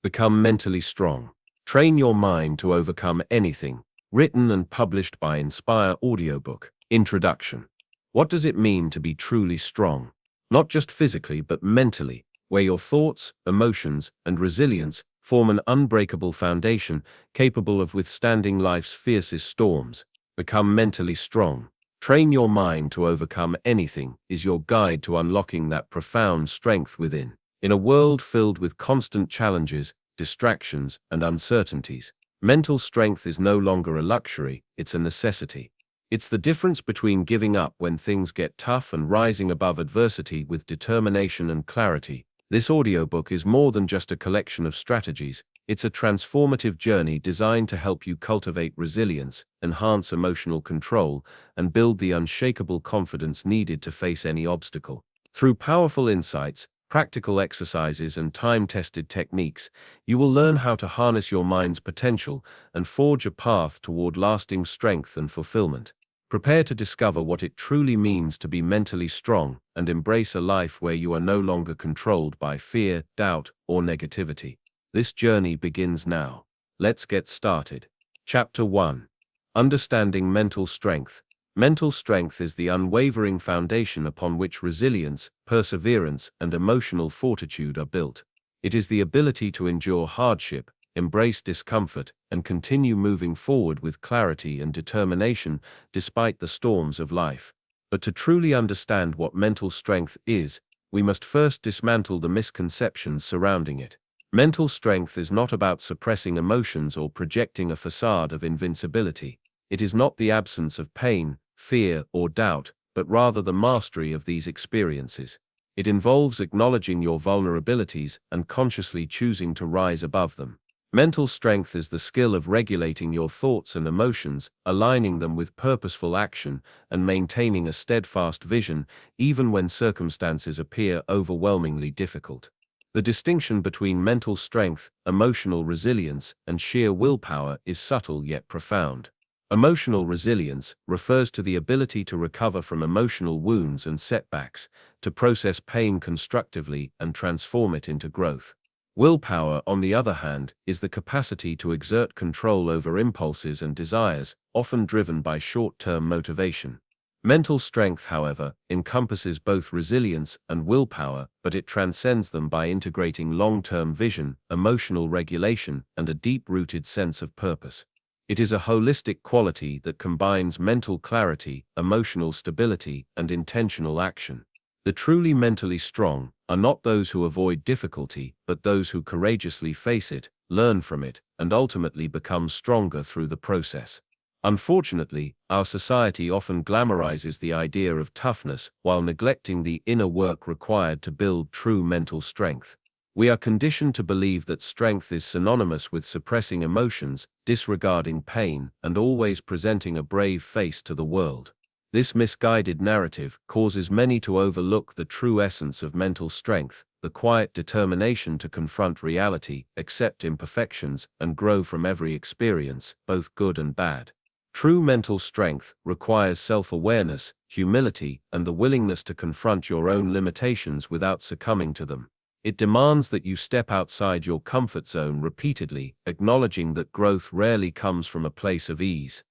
Become mentally strong. Train your mind to overcome anything. Written and published by InspireAudiobook. Introduction. What does it mean to be truly strong? Not just physically, but mentally, where your thoughts, emotions, and resilience form an unbreakable foundation capable of withstanding life's fiercest storms. Become mentally strong. Train your mind to overcome anything is your guide to unlocking that profound strength within. In a world filled with constant challenges, distractions, and uncertainties, mental strength is no longer a luxury, it's a necessity. It's the difference between giving up when things get tough and rising above adversity with determination and clarity. This audiobook is more than just a collection of strategies. It's a transformative journey designed to help you cultivate resilience, enhance emotional control, and build the unshakable confidence needed to face any obstacle. Through powerful insights, practical exercises, and time-tested techniques, you will learn how to harness your mind's potential and forge a path toward lasting strength and fulfillment. Prepare to discover what it truly means to be mentally strong and embrace a life where you are no longer controlled by fear, doubt, or negativity. This journey begins now. Let's get started. Chapter 1. Understanding mental strength. Mental strength is the unwavering foundation upon which resilience, perseverance, and emotional fortitude are built. It is the ability to endure hardship, embrace discomfort, and continue moving forward with clarity and determination despite the storms of life. But to truly understand what mental strength is, we must first dismantle the misconceptions surrounding it. Mental strength is not about suppressing emotions or projecting a facade of invincibility. It is not the absence of pain, fear, or doubt, but rather the mastery of these experiences. It involves acknowledging your vulnerabilities and consciously choosing to rise above them. Mental strength is the skill of regulating your thoughts and emotions, aligning them with purposeful action, and maintaining a steadfast vision even when circumstances appear overwhelmingly difficult. The distinction between mental strength, emotional resilience, and sheer willpower is subtle yet profound. Emotional resilience refers to the ability to recover from emotional wounds and setbacks, to process pain constructively and transform it into growth. Willpower, on the other hand, is the capacity to exert control over impulses and desires, often driven by short-term motivation. Mental strength, however, encompasses both resilience and willpower, but it transcends them by integrating long-term vision, emotional regulation, and a deep-rooted sense of purpose. It is a holistic quality that combines mental clarity, emotional stability, and intentional action. The truly mentally strong are not those who avoid difficulty, but those who courageously face it, learn from it, and ultimately become stronger through the process. Unfortunately, our society often glamorizes the idea of toughness while neglecting the inner work required to build true mental strength. We are conditioned to believe that strength is synonymous with suppressing emotions, disregarding pain, and always presenting a brave face to the world. This misguided narrative causes many to overlook the true essence of mental strength, the quiet determination to confront reality, accept imperfections, and grow from every experience, both good and bad. True mental strength requires self-awareness, humility, and the willingness to confront your own limitations without succumbing to them. It demands that you step outside your comfort zone repeatedly, acknowledging that growth rarely comes from a place of ease.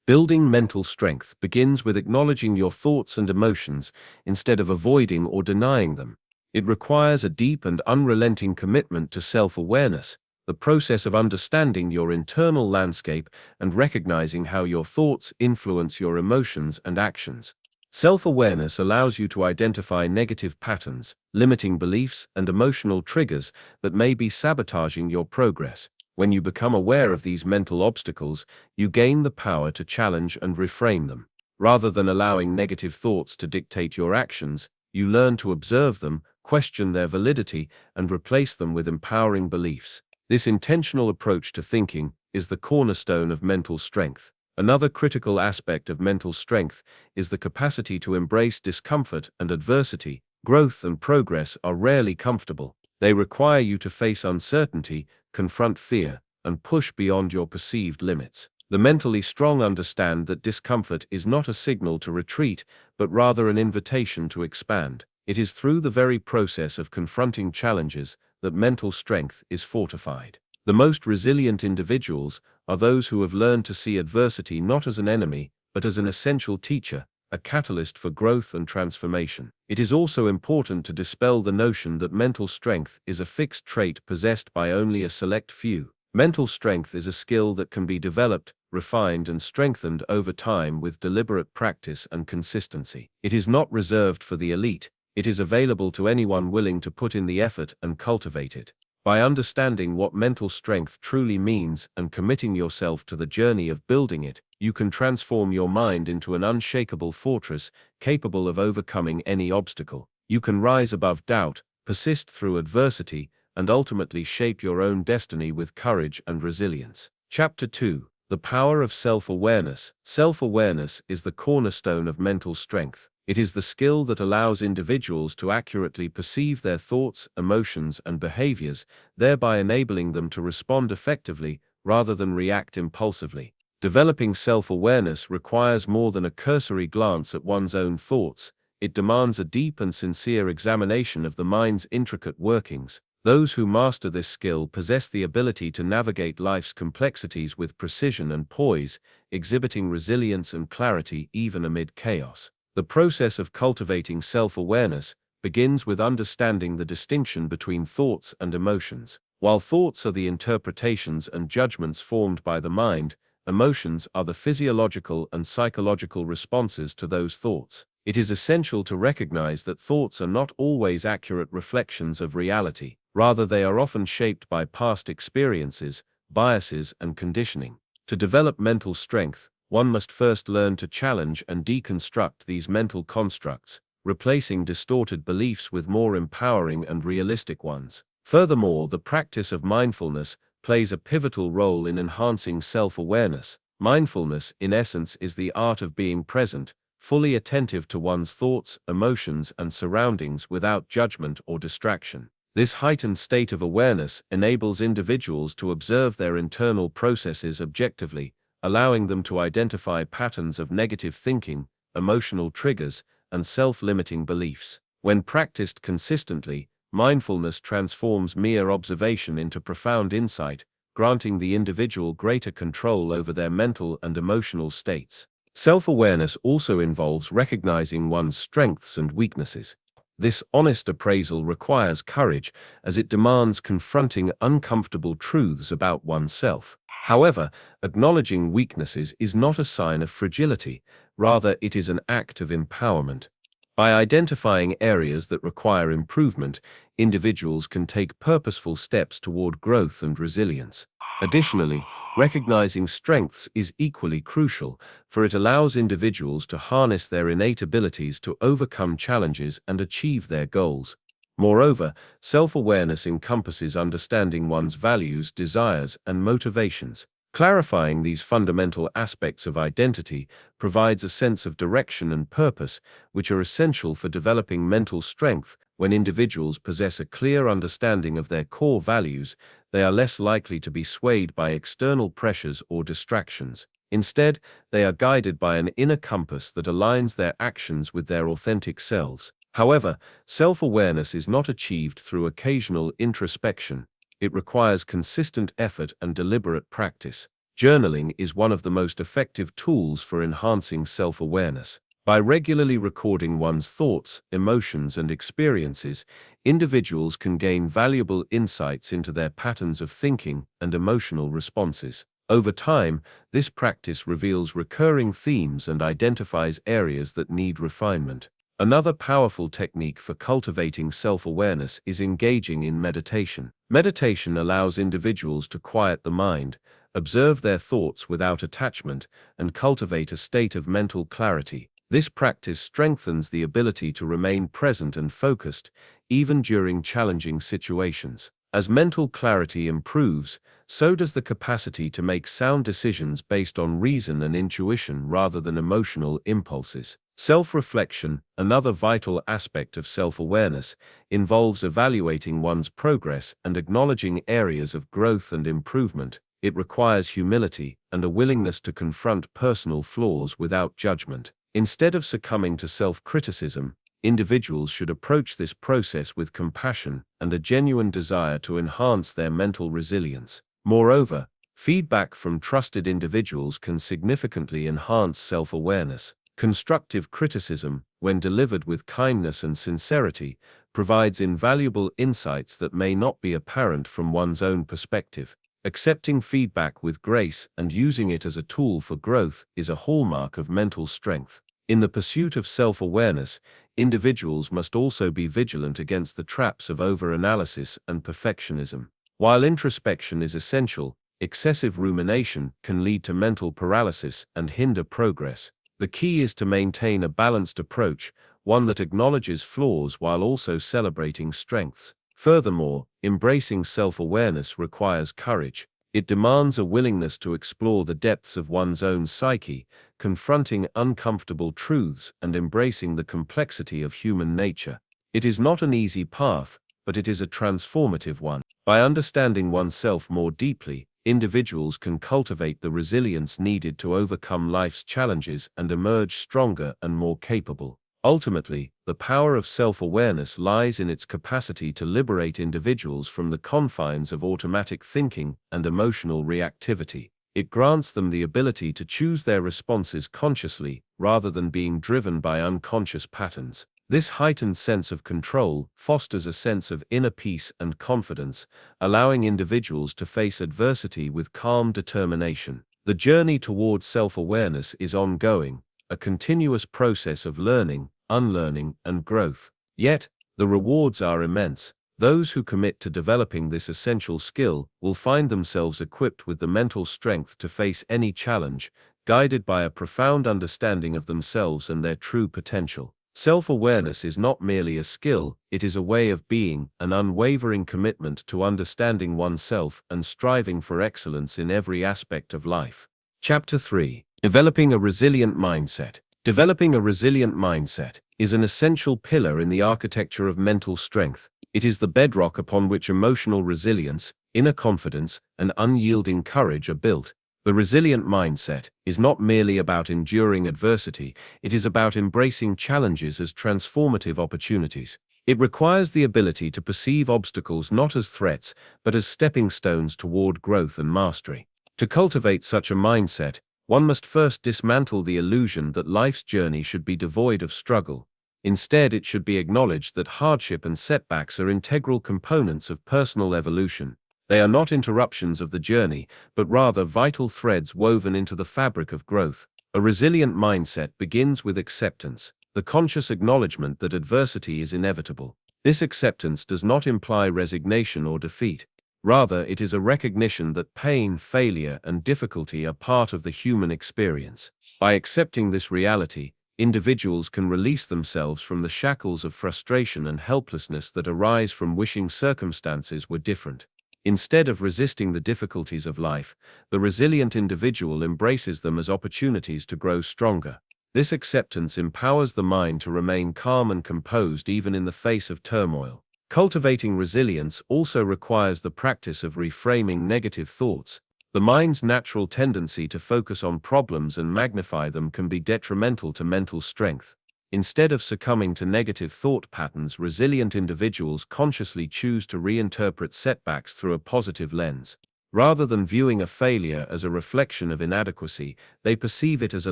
Building mental strength begins with acknowledging your thoughts and emotions instead of avoiding or denying them. It requires a deep and unrelenting commitment to self-awareness, the process of understanding your internal landscape and recognizing how your thoughts influence your emotions and actions. Self-awareness allows you to identify negative patterns, limiting beliefs, and emotional triggers that may be sabotaging your progress. When you become aware of these mental obstacles, you gain the power to challenge and reframe them. Rather than allowing negative thoughts to dictate your actions, you learn to observe them, question their validity, and replace them with empowering beliefs. This intentional approach to thinking is the cornerstone of mental strength. Another critical aspect of mental strength is the capacity to embrace discomfort and adversity. Growth and progress are rarely comfortable. They require you to face uncertainty, confront fear, and push beyond your perceived limits. The mentally strong understand that discomfort is not a signal to retreat, but rather an invitation to expand. It is through the very process of confronting challenges that mental strength is fortified. The most resilient individuals are those who have learned to see adversity not as an enemy, but as an essential teacher, a catalyst for growth and transformation. It is also important to dispel the notion that mental strength is a fixed trait possessed by only a select few. Mental strength is a skill that can be developed, refined, and strengthened over time with deliberate practice and consistency. It is not reserved for the elite. It is available to anyone willing to put in the effort and cultivate it. By understanding what mental strength truly means and committing yourself to the journey of building it, you can transform your mind into an unshakable fortress capable of overcoming any obstacle. You can rise above doubt, persist through adversity, and ultimately shape your own destiny with courage and resilience. Chapter 2: The Power of Self-Awareness. Self-awareness is the cornerstone of mental strength. It is the skill that allows individuals to accurately perceive their thoughts, emotions, and behaviors, thereby enabling them to respond effectively rather than react impulsively. Developing self-awareness requires more than a cursory glance at one's own thoughts. It demands a deep and sincere examination of the mind's intricate workings. Those who master this skill possess the ability to navigate life's complexities with precision and poise, exhibiting resilience and clarity even amid chaos. The process of cultivating self-awareness begins with understanding the distinction between thoughts and emotions. While thoughts are the interpretations and judgments formed by the mind, emotions are the physiological and psychological responses to those thoughts. It is essential to recognize that thoughts are not always accurate reflections of reality. Rather, they are often shaped by past experiences, biases, and conditioning. To develop mental strength, one must first learn to challenge and deconstruct these mental constructs, replacing distorted beliefs with more empowering and realistic ones. Furthermore, the practice of mindfulness plays a pivotal role in enhancing self-awareness. Mindfulness, in essence, is the art of being present, fully attentive to one's thoughts, emotions, and surroundings without judgment or distraction. This heightened state of awareness enables individuals to observe their internal processes objectively, allowing them to identify patterns of negative thinking, emotional triggers, and self-limiting beliefs. When practiced consistently, mindfulness transforms mere observation into profound insight, granting the individual greater control over their mental and emotional states. Self-awareness also involves recognizing one's strengths and weaknesses. This honest appraisal requires courage, as it demands confronting uncomfortable truths about oneself. However, acknowledging weaknesses is not a sign of fragility, rather it is an act of empowerment. By identifying areas that require improvement, individuals can take purposeful steps toward growth and resilience. Additionally, recognizing strengths is equally crucial, for it allows individuals to harness their innate abilities to overcome challenges and achieve their goals. Moreover, self-awareness encompasses understanding one's values, desires, and motivations. Clarifying these fundamental aspects of identity provides a sense of direction and purpose, which are essential for developing mental strength. When individuals possess a clear understanding of their core values, they are less likely to be swayed by external pressures or distractions. Instead, they are guided by an inner compass that aligns their actions with their authentic selves. However, self-awareness is not achieved through occasional introspection. It requires consistent effort and deliberate practice. Journaling is one of the most effective tools for enhancing self-awareness. By regularly recording one's thoughts, emotions, and experiences, individuals can gain valuable insights into their patterns of thinking and emotional responses. Over time, this practice reveals recurring themes and identifies areas that need refinement. Another powerful technique for cultivating self-awareness is engaging in meditation. Meditation allows individuals to quiet the mind, observe their thoughts without attachment, and cultivate a state of mental clarity. This practice strengthens the ability to remain present and focused, even during challenging situations. As mental clarity improves, so does the capacity to make sound decisions based on reason and intuition rather than emotional impulses. Self-reflection, another vital aspect of self-awareness, involves evaluating one's progress and acknowledging areas of growth and improvement. It requires humility and a willingness to confront personal flaws without judgment. Instead of succumbing to self-criticism, individuals should approach this process with compassion and a genuine desire to enhance their mental resilience. Moreover, feedback from trusted individuals can significantly enhance self-awareness. Constructive criticism, when delivered with kindness and sincerity, provides invaluable insights that may not be apparent from one's own perspective. Accepting feedback with grace and using it as a tool for growth is a hallmark of mental strength. In the pursuit of self-awareness, individuals must also be vigilant against the traps of overanalysis and perfectionism. While introspection is essential, excessive rumination can lead to mental paralysis and hinder progress. The key is to maintain a balanced approach, one that acknowledges flaws while also celebrating strengths. Furthermore, embracing self-awareness requires courage. It demands a willingness to explore the depths of one's own psyche, confronting uncomfortable truths and embracing the complexity of human nature. It is not an easy path, but it is a transformative one. By understanding oneself more deeply, individuals can cultivate the resilience needed to overcome life's challenges and emerge stronger and more capable. Ultimately, the power of self-awareness lies in its capacity to liberate individuals from the confines of automatic thinking and emotional reactivity. It grants them the ability to choose their responses consciously, rather than being driven by unconscious patterns. This heightened sense of control fosters a sense of inner peace and confidence, allowing individuals to face adversity with calm determination. The journey towards self-awareness is ongoing, a continuous process of learning, unlearning, and growth. Yet, the rewards are immense. Those who commit to developing this essential skill will find themselves equipped with the mental strength to face any challenge, guided by a profound understanding of themselves and their true potential. Self-awareness is not merely a skill, it is a way of being, an unwavering commitment to understanding oneself and striving for excellence in every aspect of life. Chapter 3. Developing a resilient mindset. Developing a resilient mindset is an essential pillar in the architecture of mental strength. It is the bedrock upon which emotional resilience, inner confidence, and unyielding courage are built. The resilient mindset is not merely about enduring adversity, it is about embracing challenges as transformative opportunities. It requires the ability to perceive obstacles not as threats, but as stepping stones toward growth and mastery. To cultivate such a mindset, one must first dismantle the illusion that life's journey should be devoid of struggle. Instead, it should be acknowledged that hardship and setbacks are integral components of personal evolution. They are not interruptions of the journey, but rather vital threads woven into the fabric of growth. A resilient mindset begins with acceptance, the conscious acknowledgement that adversity is inevitable. This acceptance does not imply resignation or defeat. Rather, it is a recognition that pain, failure, and difficulty are part of the human experience. By accepting this reality, individuals can release themselves from the shackles of frustration and helplessness that arise from wishing circumstances were different. Instead of resisting the difficulties of life, the resilient individual embraces them as opportunities to grow stronger. This acceptance empowers the mind to remain calm and composed even in the face of turmoil. Cultivating resilience also requires the practice of reframing negative thoughts. The mind's natural tendency to focus on problems and magnify them can be detrimental to mental strength. Instead of succumbing to negative thought patterns, resilient individuals consciously choose to reinterpret setbacks through a positive lens. Rather than viewing a failure as a reflection of inadequacy, they perceive it as a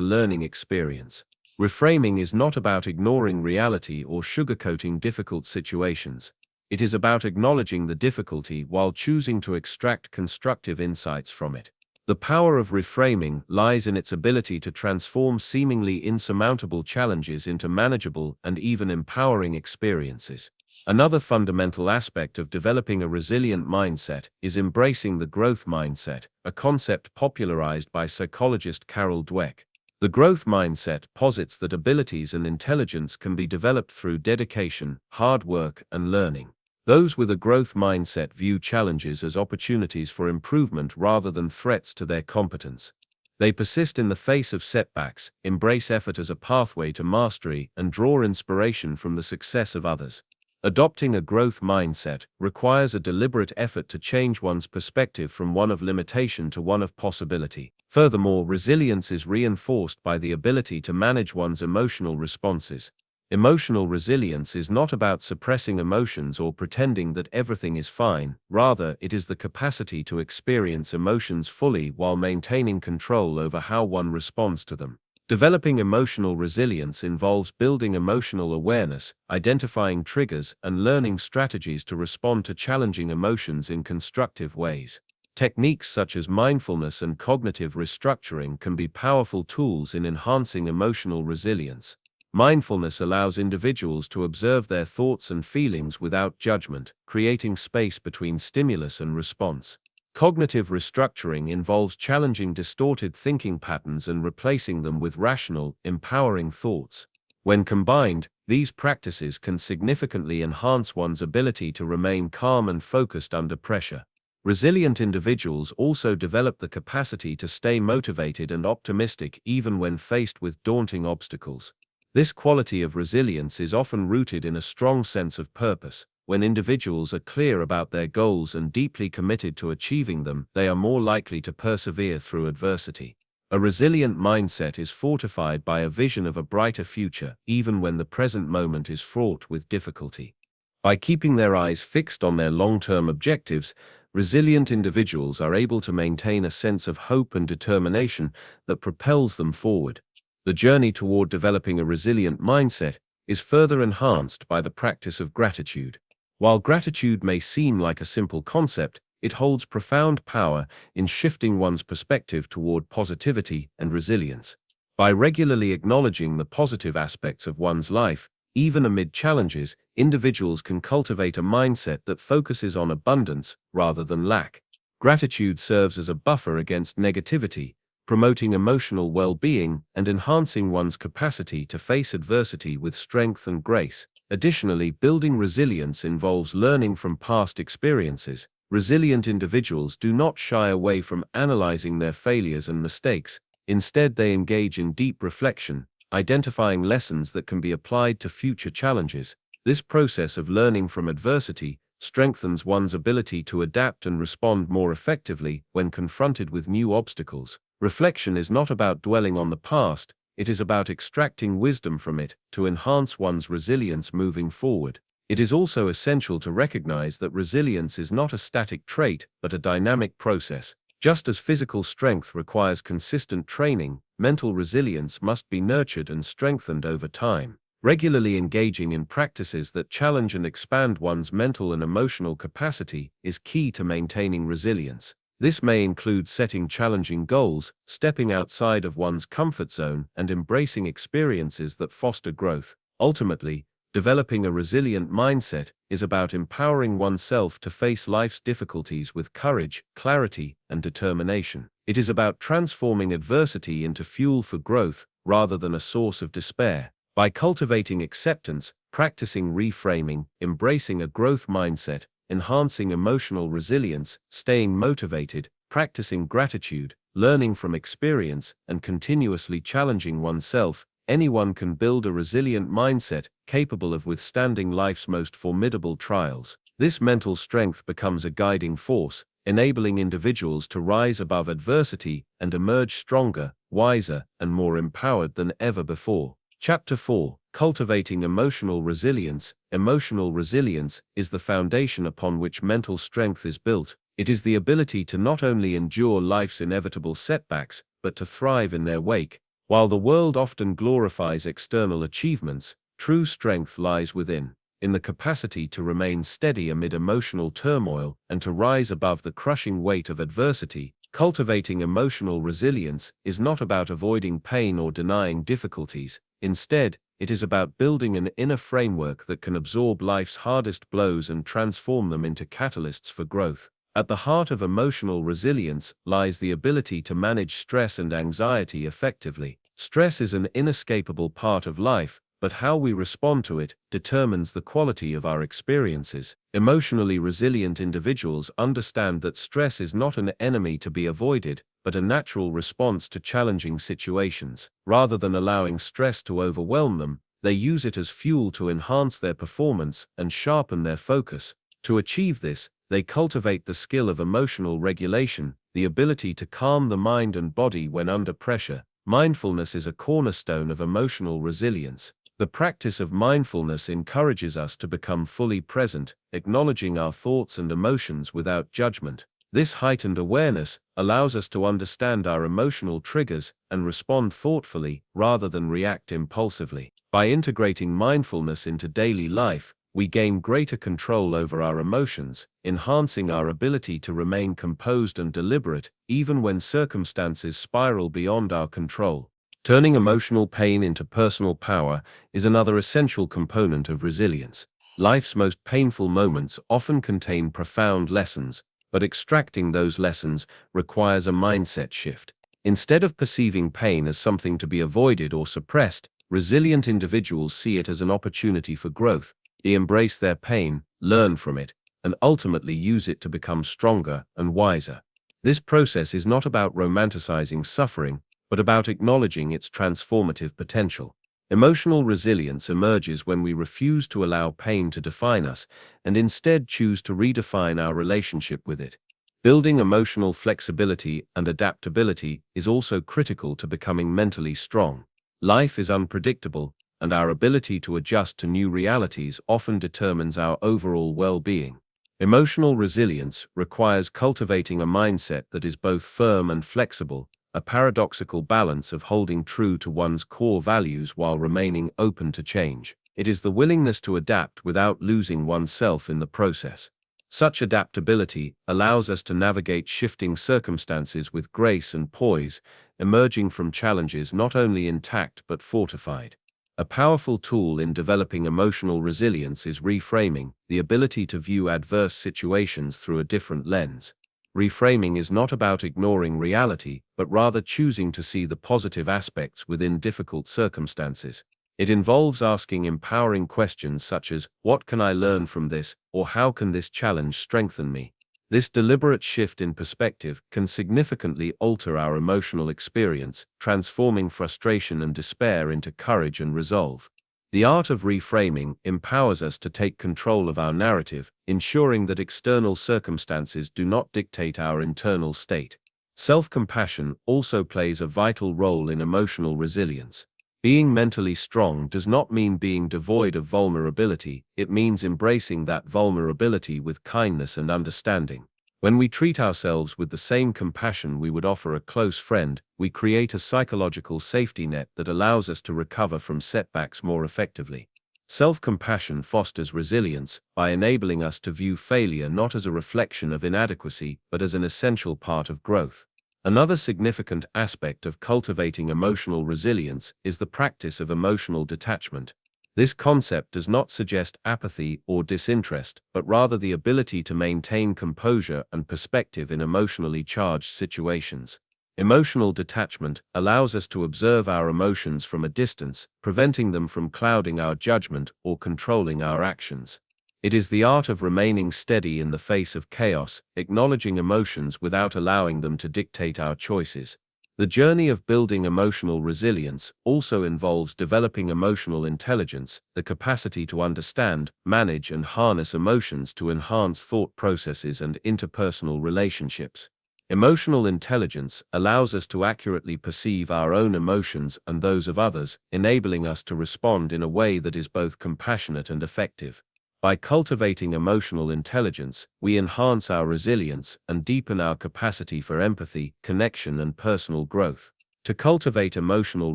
learning experience. Reframing is not about ignoring reality or sugarcoating difficult situations. It is about acknowledging the difficulty while choosing to extract constructive insights from it. The power of reframing lies in its ability to transform seemingly insurmountable challenges into manageable and even empowering experiences. Another fundamental aspect of developing a resilient mindset is embracing the growth mindset, a concept popularized by psychologist Carol Dweck. The growth mindset posits that abilities and intelligence can be developed through dedication, hard work, and learning. Those with a growth mindset view challenges as opportunities for improvement rather than threats to their competence. They persist in the face of setbacks, embrace effort as a pathway to mastery, and draw inspiration from the success of others. Adopting a growth mindset requires a deliberate effort to change one's perspective from one of limitation to one of possibility. Furthermore, resilience is reinforced by the ability to manage one's emotional responses. Emotional resilience is not about suppressing emotions or pretending that everything is fine. Rather, it is the capacity to experience emotions fully while maintaining control over how one responds to them. Developing emotional resilience involves building emotional awareness, identifying triggers, and learning strategies to respond to challenging emotions in constructive ways. Techniques such as mindfulness and cognitive restructuring can be powerful tools in enhancing emotional resilience. Mindfulness allows individuals to observe their thoughts and feelings without judgment, creating space between stimulus and response. Cognitive restructuring involves challenging distorted thinking patterns and replacing them with rational, empowering thoughts. When combined, these practices can significantly enhance one's ability to remain calm and focused under pressure. Resilient individuals also develop the capacity to stay motivated and optimistic even when faced with daunting obstacles. This quality of resilience is often rooted in a strong sense of purpose. When individuals are clear about their goals and deeply committed to achieving them, they are more likely to persevere through adversity. A resilient mindset is fortified by a vision of a brighter future, even when the present moment is fraught with difficulty. By keeping their eyes fixed on their long-term objectives, resilient individuals are able to maintain a sense of hope and determination that propels them forward. The journey toward developing a resilient mindset is further enhanced by the practice of gratitude. While gratitude may seem like a simple concept, it holds profound power in shifting one's perspective toward positivity and resilience. By regularly acknowledging the positive aspects of one's life, even amid challenges, individuals can cultivate a mindset that focuses on abundance rather than lack. Gratitude serves as a buffer against negativity, promoting emotional well-being and enhancing one's capacity to face adversity with strength and grace. Additionally, building resilience involves learning from past experiences. Resilient individuals do not shy away from analyzing their failures and mistakes. Instead, they engage in deep reflection, identifying lessons that can be applied to future challenges. This process of learning from adversity strengthens one's ability to adapt and respond more effectively when confronted with new obstacles. Reflection is not about dwelling on the past, it is about extracting wisdom from it to enhance one's resilience moving forward. It is also essential to recognize that resilience is not a static trait, but a dynamic process. Just as physical strength requires consistent training, mental resilience must be nurtured and strengthened over time. Regularly engaging in practices that challenge and expand one's mental and emotional capacity is key to maintaining resilience. This may include setting challenging goals, stepping outside of one's comfort zone, and embracing experiences that foster growth. Ultimately, developing a resilient mindset is about empowering oneself to face life's difficulties with courage, clarity, and determination. It is about transforming adversity into fuel for growth rather than a source of despair. By cultivating acceptance, practicing reframing, embracing a growth mindset, enhancing emotional resilience, staying motivated, practicing gratitude, learning from experience, and continuously challenging oneself, anyone can build a resilient mindset capable of withstanding life's most formidable trials. This mental strength becomes a guiding force, enabling individuals to rise above adversity and emerge stronger, wiser, and more empowered than ever before. Chapter 4: Cultivating Emotional Resilience. Emotional resilience is the foundation upon which mental strength is built. It is the ability to not only endure life's inevitable setbacks, but to thrive in their wake. While the world often glorifies external achievements, true strength lies within, in the capacity to remain steady amid emotional turmoil and to rise above the crushing weight of adversity. Cultivating emotional resilience is not about avoiding pain or denying difficulties. Instead, it is about building an inner framework that can absorb life's hardest blows and transform them into catalysts for growth. At the heart of emotional resilience lies the ability to manage stress and anxiety effectively. Stress is an inescapable part of life, but how we respond to it determines the quality of our experiences. Emotionally resilient individuals understand that stress is not an enemy to be avoided, but a natural response to challenging situations. Rather than allowing stress to overwhelm them, they use it as fuel to enhance their performance and sharpen their focus. To achieve this, they cultivate the skill of emotional regulation, the ability to calm the mind and body when under pressure. Mindfulness is a cornerstone of emotional resilience. The practice of mindfulness encourages us to become fully present, acknowledging our thoughts and emotions without judgment. This heightened awareness allows us to understand our emotional triggers and respond thoughtfully rather than react impulsively. By integrating mindfulness into daily life, we gain greater control over our emotions, enhancing our ability to remain composed and deliberate, even when circumstances spiral beyond our control. Turning emotional pain into personal power is another essential component of resilience. Life's most painful moments often contain profound lessons, but extracting those lessons requires a mindset shift. Instead of perceiving pain as something to be avoided or suppressed, resilient individuals see it as an opportunity for growth. They embrace their pain, learn from it, and ultimately use it to become stronger and wiser. This process is not about romanticizing suffering, but about acknowledging its transformative potential. Emotional resilience emerges when we refuse to allow pain to define us and instead choose to redefine our relationship with it. Building emotional flexibility and adaptability is also critical to becoming mentally strong. Life is unpredictable, and our ability to adjust to new realities often determines our overall well-being. Emotional resilience requires cultivating a mindset that is both firm and flexible, a paradoxical balance of holding true to one's core values while remaining open to change. It is the willingness to adapt without losing oneself in the process. Such adaptability allows us to navigate shifting circumstances with grace and poise, emerging from challenges not only intact but fortified. A powerful tool in developing emotional resilience is reframing, the ability to view adverse situations through a different lens. Reframing is not about ignoring reality, but rather choosing to see the positive aspects within difficult circumstances. It involves asking empowering questions such as, "What can I learn from this?" or "How can this challenge strengthen me?" This deliberate shift in perspective can significantly alter our emotional experience, transforming frustration and despair into courage and resolve. The art of reframing empowers us to take control of our narrative, ensuring that external circumstances do not dictate our internal state. Self-compassion also plays a vital role in emotional resilience. Being mentally strong does not mean being devoid of vulnerability, it means embracing that vulnerability with kindness and understanding. When we treat ourselves with the same compassion we would offer a close friend, we create a psychological safety net that allows us to recover from setbacks more effectively. Self-compassion fosters resilience by enabling us to view failure not as a reflection of inadequacy, but as an essential part of growth. Another significant aspect of cultivating emotional resilience is the practice of emotional detachment. This concept does not suggest apathy or disinterest, but rather the ability to maintain composure and perspective in emotionally charged situations. Emotional detachment allows us to observe our emotions from a distance, preventing them from clouding our judgment or controlling our actions. It is the art of remaining steady in the face of chaos, acknowledging emotions without allowing them to dictate our choices. The journey of building emotional resilience also involves developing emotional intelligence, the capacity to understand, manage, and harness emotions to enhance thought processes and interpersonal relationships. Emotional intelligence allows us to accurately perceive our own emotions and those of others, enabling us to respond in a way that is both compassionate and effective. By cultivating emotional intelligence, we enhance our resilience and deepen our capacity for empathy, connection, and personal growth. To cultivate emotional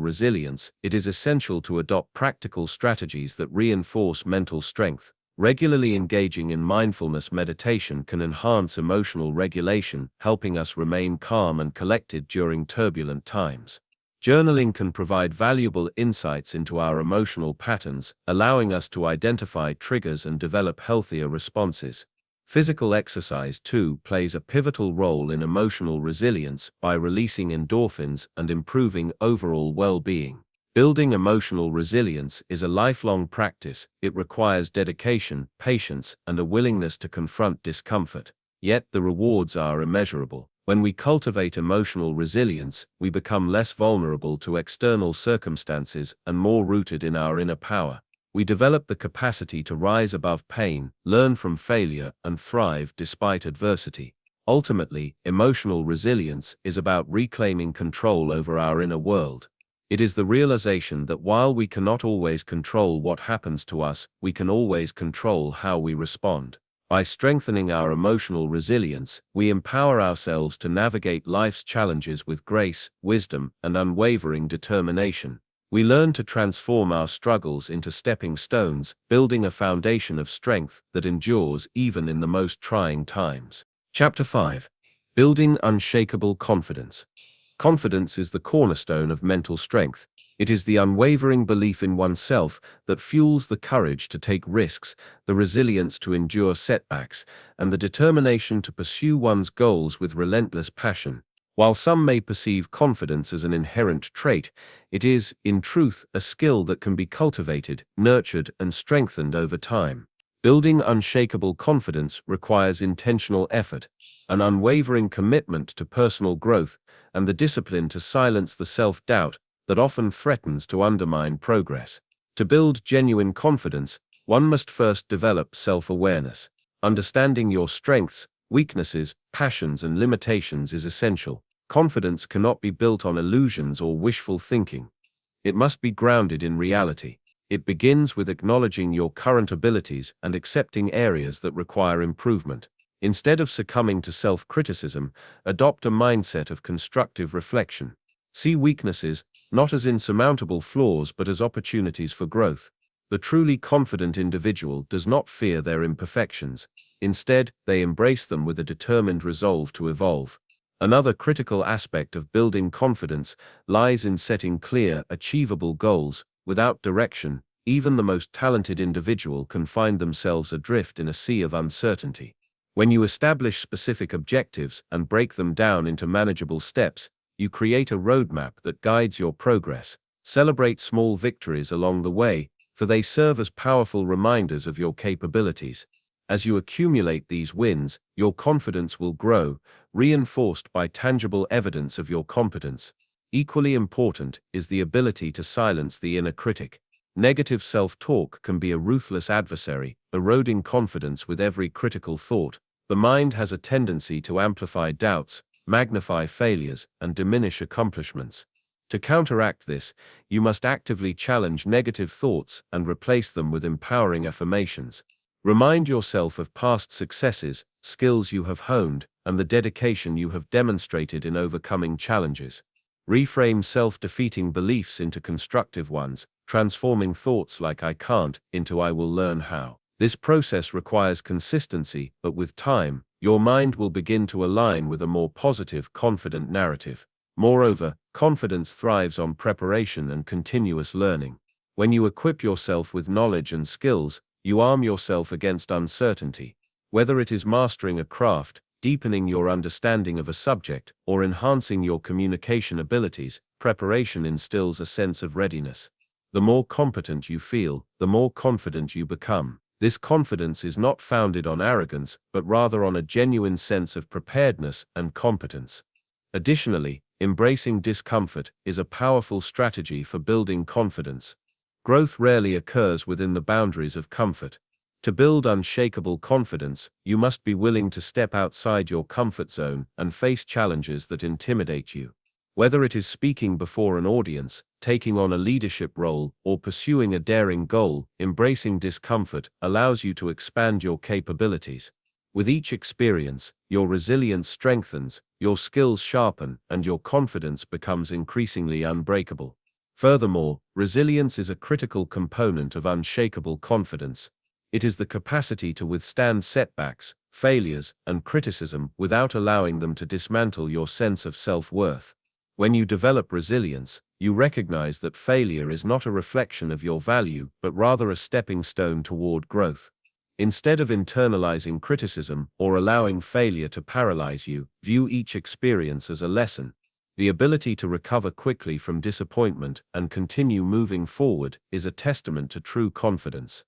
resilience, it is essential to adopt practical strategies that reinforce mental strength. Regularly engaging in mindfulness meditation can enhance emotional regulation, helping us remain calm and collected during turbulent times. Journaling can provide valuable insights into our emotional patterns, allowing us to identify triggers and develop healthier responses. Physical exercise, too, plays a pivotal role in emotional resilience by releasing endorphins and improving overall well-being. Building emotional resilience is a lifelong practice. It requires dedication, patience, and a willingness to confront discomfort. Yet the rewards are immeasurable. When we cultivate emotional resilience, we become less vulnerable to external circumstances and more rooted in our inner power. We develop the capacity to rise above pain, learn from failure, and thrive despite adversity. Ultimately, emotional resilience is about reclaiming control over our inner world. It is the realization that while we cannot always control what happens to us, we can always control how we respond. By strengthening our emotional resilience, we empower ourselves to navigate life's challenges with grace, wisdom, and unwavering determination. We learn to transform our struggles into stepping stones, building a foundation of strength that endures even in the most trying times. Chapter 5. Building Unshakable Confidence. Confidence is the cornerstone of mental strength. It is the unwavering belief in oneself that fuels the courage to take risks, the resilience to endure setbacks, and the determination to pursue one's goals with relentless passion. While some may perceive confidence as an inherent trait, it is, in truth, a skill that can be cultivated, nurtured, and strengthened over time. Building unshakable confidence requires intentional effort, an unwavering commitment to personal growth, and the discipline to silence the self-doubt that often threatens to undermine progress. To build genuine confidence, one must first develop self-awareness. Understanding your strengths, weaknesses, passions, and limitations is essential. Confidence cannot be built on illusions or wishful thinking. It must be grounded in reality. It begins with acknowledging your current abilities and accepting areas that require improvement. Instead of succumbing to self-criticism, adopt a mindset of constructive reflection. See weaknesses not as insurmountable flaws but as opportunities for growth. The truly confident individual does not fear their imperfections. Instead, they embrace them with a determined resolve to evolve. Another critical aspect of building confidence lies in setting clear, achievable goals. Without direction, even the most talented individual can find themselves adrift in a sea of uncertainty. When you establish specific objectives and break them down into manageable steps, you create a roadmap that guides your progress. Celebrate small victories along the way, for they serve as powerful reminders of your capabilities. As you accumulate these wins, your confidence will grow, reinforced by tangible evidence of your competence. Equally important is the ability to silence the inner critic. Negative self-talk can be a ruthless adversary, eroding confidence with every critical thought. The mind has a tendency to amplify doubts, magnify failures, and diminish accomplishments. To counteract this, you must actively challenge negative thoughts and replace them with empowering affirmations. Remind yourself of past successes, skills you have honed, and the dedication you have demonstrated in overcoming challenges. Reframe self-defeating beliefs into constructive ones, transforming thoughts like "I can't" into "I will learn how." This process requires consistency, but with time, your mind will begin to align with a more positive, confident narrative. Moreover, confidence thrives on preparation and continuous learning. When you equip yourself with knowledge and skills, you arm yourself against uncertainty. Whether it is mastering a craft, deepening your understanding of a subject, or enhancing your communication abilities, preparation instills a sense of readiness. The more competent you feel, the more confident you become. This confidence is not founded on arrogance, but rather on a genuine sense of preparedness and competence. Additionally, embracing discomfort is a powerful strategy for building confidence. Growth rarely occurs within the boundaries of comfort. To build unshakable confidence, you must be willing to step outside your comfort zone and face challenges that intimidate you. Whether it is speaking before an audience, taking on a leadership role, or pursuing a daring goal, embracing discomfort allows you to expand your capabilities. With each experience, your resilience strengthens, your skills sharpen, and your confidence becomes increasingly unbreakable. Furthermore, resilience is a critical component of unshakable confidence. It is the capacity to withstand setbacks, failures, and criticism without allowing them to dismantle your sense of self-worth. When you develop resilience, you recognize that failure is not a reflection of your value, but rather a stepping stone toward growth. Instead of internalizing criticism or allowing failure to paralyze you, view each experience as a lesson. The ability to recover quickly from disappointment and continue moving forward is a testament to true confidence.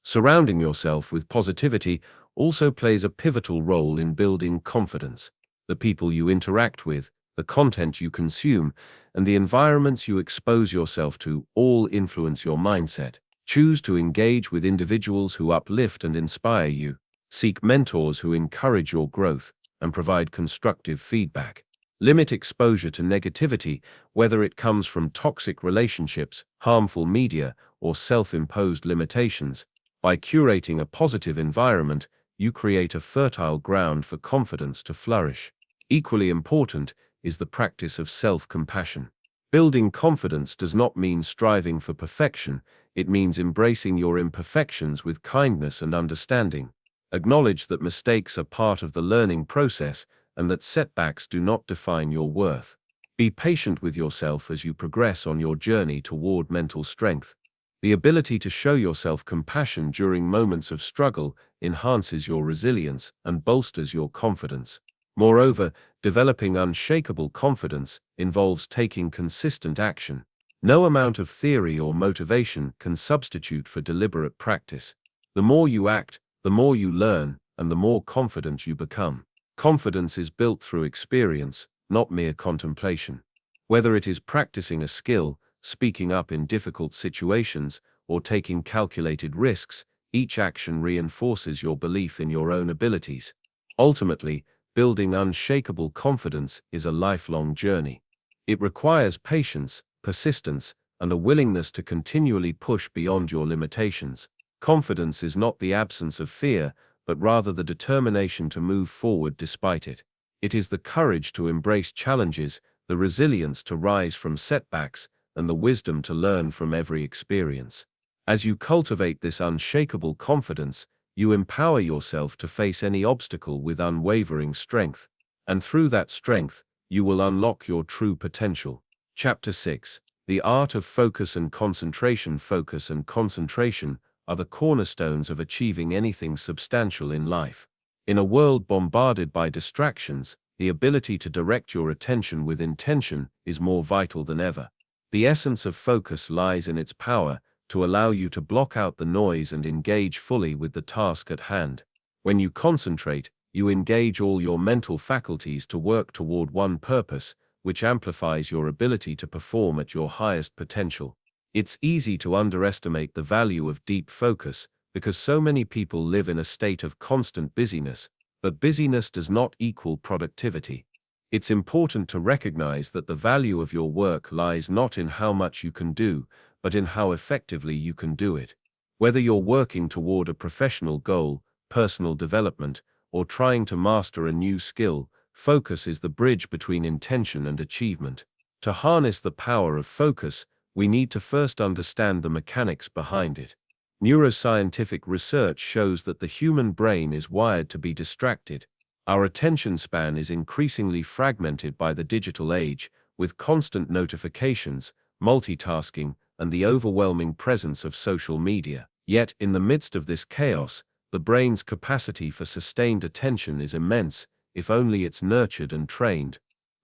Surrounding yourself with positivity also plays a pivotal role in building confidence. The people you interact with, the content you consume, and the environments you expose yourself to all influence your mindset. Choose to engage with individuals who uplift and inspire you. Seek mentors who encourage your growth and provide constructive feedback. Limit exposure to negativity, whether it comes from toxic relationships, harmful media, or self-imposed limitations. By curating a positive environment, you create a fertile ground for confidence to flourish. Equally important is the practice of self-compassion. Building confidence does not mean striving for perfection, it means embracing your imperfections with kindness and understanding. Acknowledge that mistakes are part of the learning process and that setbacks do not define your worth. Be patient with yourself as you progress on your journey toward mental strength. The ability to show yourself compassion during moments of struggle enhances your resilience and bolsters your confidence. Moreover, developing unshakable confidence involves taking consistent action. No amount of theory or motivation can substitute for deliberate practice. The more you act, the more you learn, and the more confident you become. Confidence is built through experience, not mere contemplation. Whether it is practicing a skill, speaking up in difficult situations, or taking calculated risks, each action reinforces your belief in your own abilities. Ultimately, building unshakable confidence is a lifelong journey. It requires patience, persistence, and a willingness to continually push beyond your limitations. Confidence is not the absence of fear, but rather the determination to move forward despite it. It is the courage to embrace challenges, the resilience to rise from setbacks, and the wisdom to learn from every experience. As you cultivate this unshakable confidence, you empower yourself to face any obstacle with unwavering strength, and through that strength, you will unlock your true potential. Chapter 6. The Art of Focus and Concentration. Focus and concentration are the cornerstones of achieving anything substantial in life. In a world bombarded by distractions, the ability to direct your attention with intention is more vital than ever. The essence of focus lies in its power to allow you to block out the noise and engage fully with the task at hand. When you concentrate, you engage all your mental faculties to work toward one purpose, which amplifies your ability to perform at your highest potential. It's easy to underestimate the value of deep focus because so many people live in a state of constant busyness, but busyness does not equal productivity. It's important to recognize that the value of your work lies not in how much you can do, but in how effectively you can do it. Whether you're working toward a professional goal, personal development, or trying to master a new skill, focus is the bridge between intention and achievement. To harness the power of focus, we need to first understand the mechanics behind it. Neuroscientific research shows that the human brain is wired to be distracted. Our attention span is increasingly fragmented by the digital age, with constant notifications, multitasking, and the overwhelming presence of social media. Yet, in the midst of this chaos, the brain's capacity for sustained attention is immense, if only it's nurtured and trained.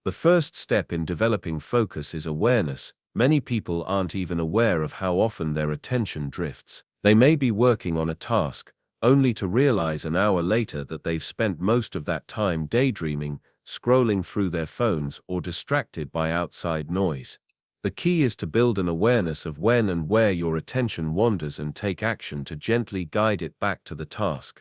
The first step in developing focus is awareness. Many people aren't even aware of how often their attention drifts. They may be working on a task, only to realize an hour later that they've spent most of that time daydreaming, scrolling through their phones, or distracted by outside noise. The key is to build an awareness of when and where your attention wanders and take action to gently guide it back to the task.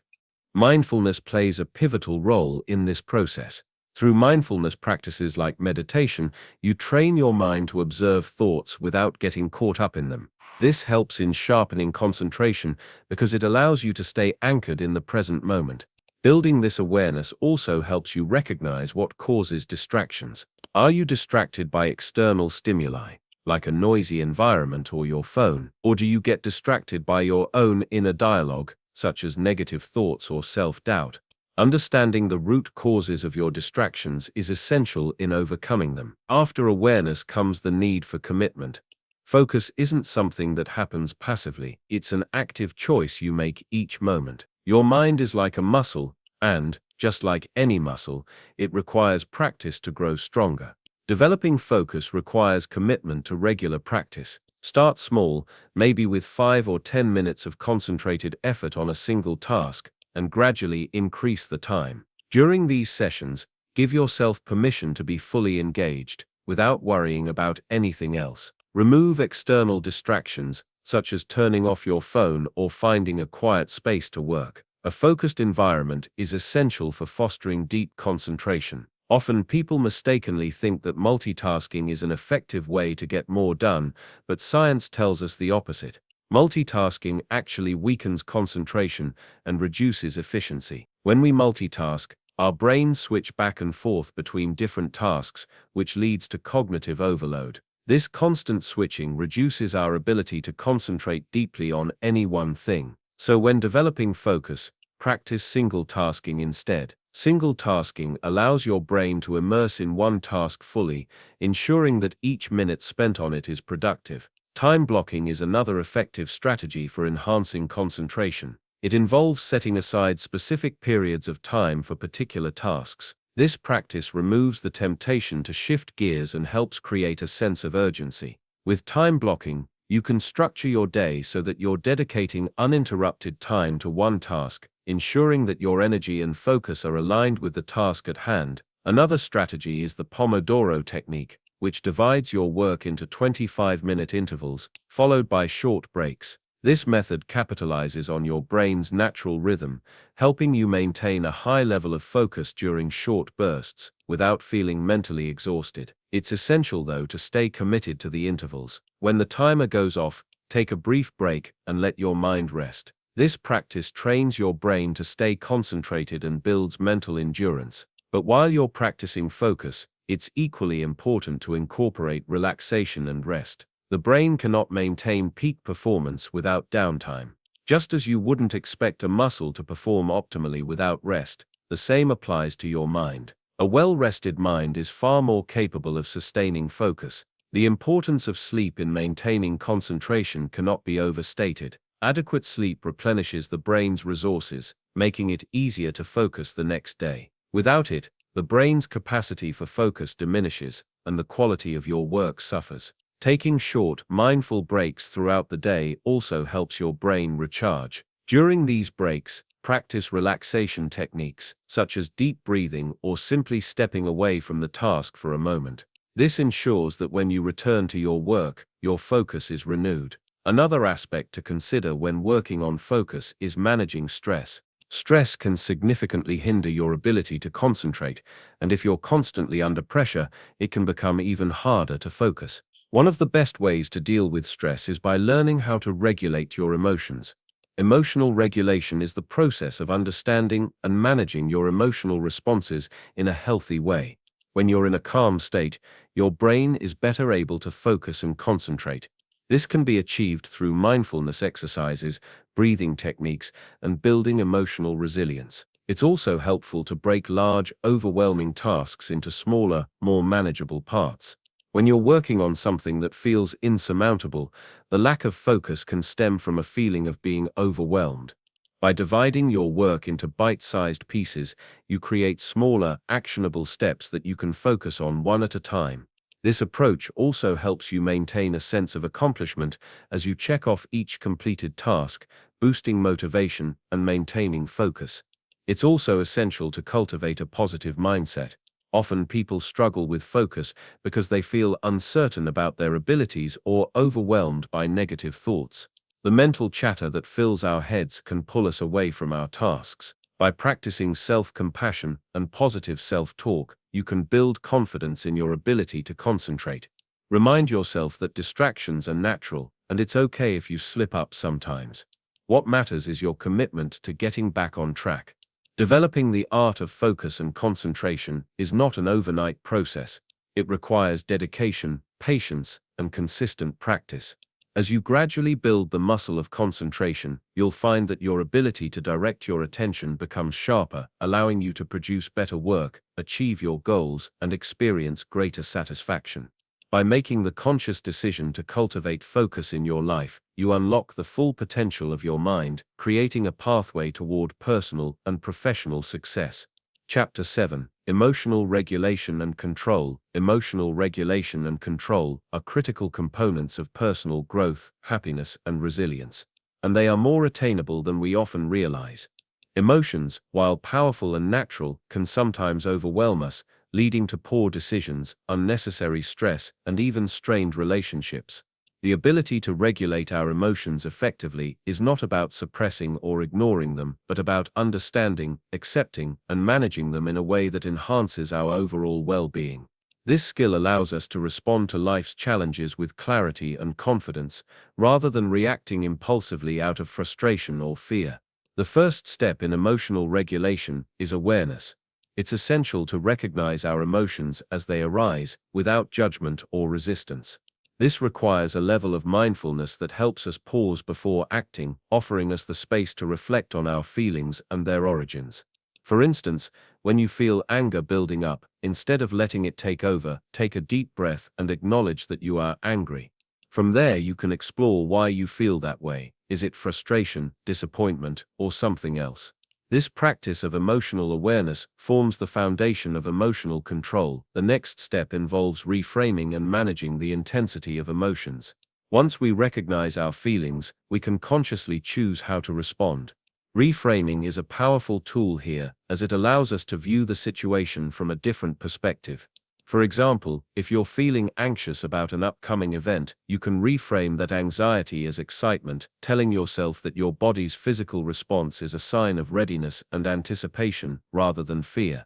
Mindfulness plays a pivotal role in this process. Through mindfulness practices like meditation, you train your mind to observe thoughts without getting caught up in them. This helps in sharpening concentration because it allows you to stay anchored in the present moment. Building this awareness also helps you recognize what causes distractions. Are you distracted by external stimuli, like a noisy environment or your phone, or do you get distracted by your own inner dialogue, such as negative thoughts or self-doubt? Understanding the root causes of your distractions is essential in overcoming them. After awareness comes the need for commitment. Focus isn't something that happens passively, it's an active choice you make each moment. Your mind is like a muscle, and, just like any muscle, it requires practice to grow stronger. Developing focus requires commitment to regular practice. Start small, maybe with 5 or 10 minutes of concentrated effort on a single task, and gradually increase the time. During these sessions, give yourself permission to be fully engaged, without worrying about anything else. Remove external distractions, such as turning off your phone or finding a quiet space to work. A focused environment is essential for fostering deep concentration. Often people mistakenly think that multitasking is an effective way to get more done, but science tells us the opposite. Multitasking actually weakens concentration and reduces efficiency. When we multitask, our brains switch back and forth between different tasks, which leads to cognitive overload. This constant switching reduces our ability to concentrate deeply on any one thing. So when developing focus, practice single tasking instead. Single tasking allows your brain to immerse in one task fully, ensuring that each minute spent on it is productive. Time blocking is another effective strategy for enhancing concentration. It involves setting aside specific periods of time for particular tasks. This practice removes the temptation to shift gears and helps create a sense of urgency. With time blocking, you can structure your day so that you're dedicating uninterrupted time to one task, ensuring that your energy and focus are aligned with the task at hand. Another strategy is the Pomodoro technique, which divides your work into 25-minute intervals, followed by short breaks. This method capitalizes on your brain's natural rhythm, helping you maintain a high level of focus during short bursts, without feeling mentally exhausted. It's essential, though, to stay committed to the intervals. When the timer goes off, take a brief break and let your mind rest. This practice trains your brain to stay concentrated and builds mental endurance. But while you're practicing focus, it's equally important to incorporate relaxation and rest. The brain cannot maintain peak performance without downtime. Just as you wouldn't expect a muscle to perform optimally without rest, the same applies to your mind. A well-rested mind is far more capable of sustaining focus. The importance of sleep in maintaining concentration cannot be overstated. Adequate sleep replenishes the brain's resources, making it easier to focus the next day. Without it, the brain's capacity for focus diminishes, and the quality of your work suffers. Taking short, mindful breaks throughout the day also helps your brain recharge. During these breaks, practice relaxation techniques, such as deep breathing or simply stepping away from the task for a moment. This ensures that when you return to your work, your focus is renewed. Another aspect to consider when working on focus is managing stress. Stress can significantly hinder your ability to concentrate, and if you're constantly under pressure, it can become even harder to focus. One of the best ways to deal with stress is by learning how to regulate your emotions. Emotional regulation is the process of understanding and managing your emotional responses in a healthy way. When you're in a calm state, your brain is better able to focus and concentrate. This can be achieved through mindfulness exercises, breathing techniques, and building emotional resilience. It's also helpful to break large, overwhelming tasks into smaller, more manageable parts. When you're working on something that feels insurmountable, the lack of focus can stem from a feeling of being overwhelmed. By dividing your work into bite-sized pieces, you create smaller, actionable steps that you can focus on one at a time. This approach also helps you maintain a sense of accomplishment as you check off each completed task, boosting motivation and maintaining focus. It's also essential to cultivate a positive mindset. Often people struggle with focus because they feel uncertain about their abilities or overwhelmed by negative thoughts. The mental chatter that fills our heads can pull us away from our tasks. By practicing self-compassion and positive self-talk, you can build confidence in your ability to concentrate. Remind yourself that distractions are natural, and it's okay if you slip up sometimes. What matters is your commitment to getting back on track. Developing the art of focus and concentration is not an overnight process. It requires dedication, patience, and consistent practice. As you gradually build the muscle of concentration, you'll find that your ability to direct your attention becomes sharper, allowing you to produce better work, achieve your goals, and experience greater satisfaction. By making the conscious decision to cultivate focus in your life, you unlock the full potential of your mind, creating a pathway toward personal and professional success. Chapter 7: Emotional Regulation and Control. Emotional regulation and control are critical components of personal growth, happiness, and resilience, and they are more attainable than we often realize. Emotions, while powerful and natural, can sometimes overwhelm us, leading to poor decisions, unnecessary stress, and even strained relationships. The ability to regulate our emotions effectively is not about suppressing or ignoring them, but about understanding, accepting, and managing them in a way that enhances our overall well-being. This skill allows us to respond to life's challenges with clarity and confidence, rather than reacting impulsively out of frustration or fear. The first step in emotional regulation is awareness. It's essential to recognize our emotions as they arise, without judgment or resistance. This requires a level of mindfulness that helps us pause before acting, offering us the space to reflect on our feelings and their origins. For instance, when you feel anger building up, instead of letting it take over, take a deep breath and acknowledge that you are angry. From there, you can explore why you feel that way. Is it frustration, disappointment, or something else? This practice of emotional awareness forms the foundation of emotional control. The next step involves reframing and managing the intensity of emotions. Once we recognize our feelings, we can consciously choose how to respond. Reframing is a powerful tool here, as it allows us to view the situation from a different perspective. For example, if you're feeling anxious about an upcoming event, you can reframe that anxiety as excitement, telling yourself that your body's physical response is a sign of readiness and anticipation, rather than fear.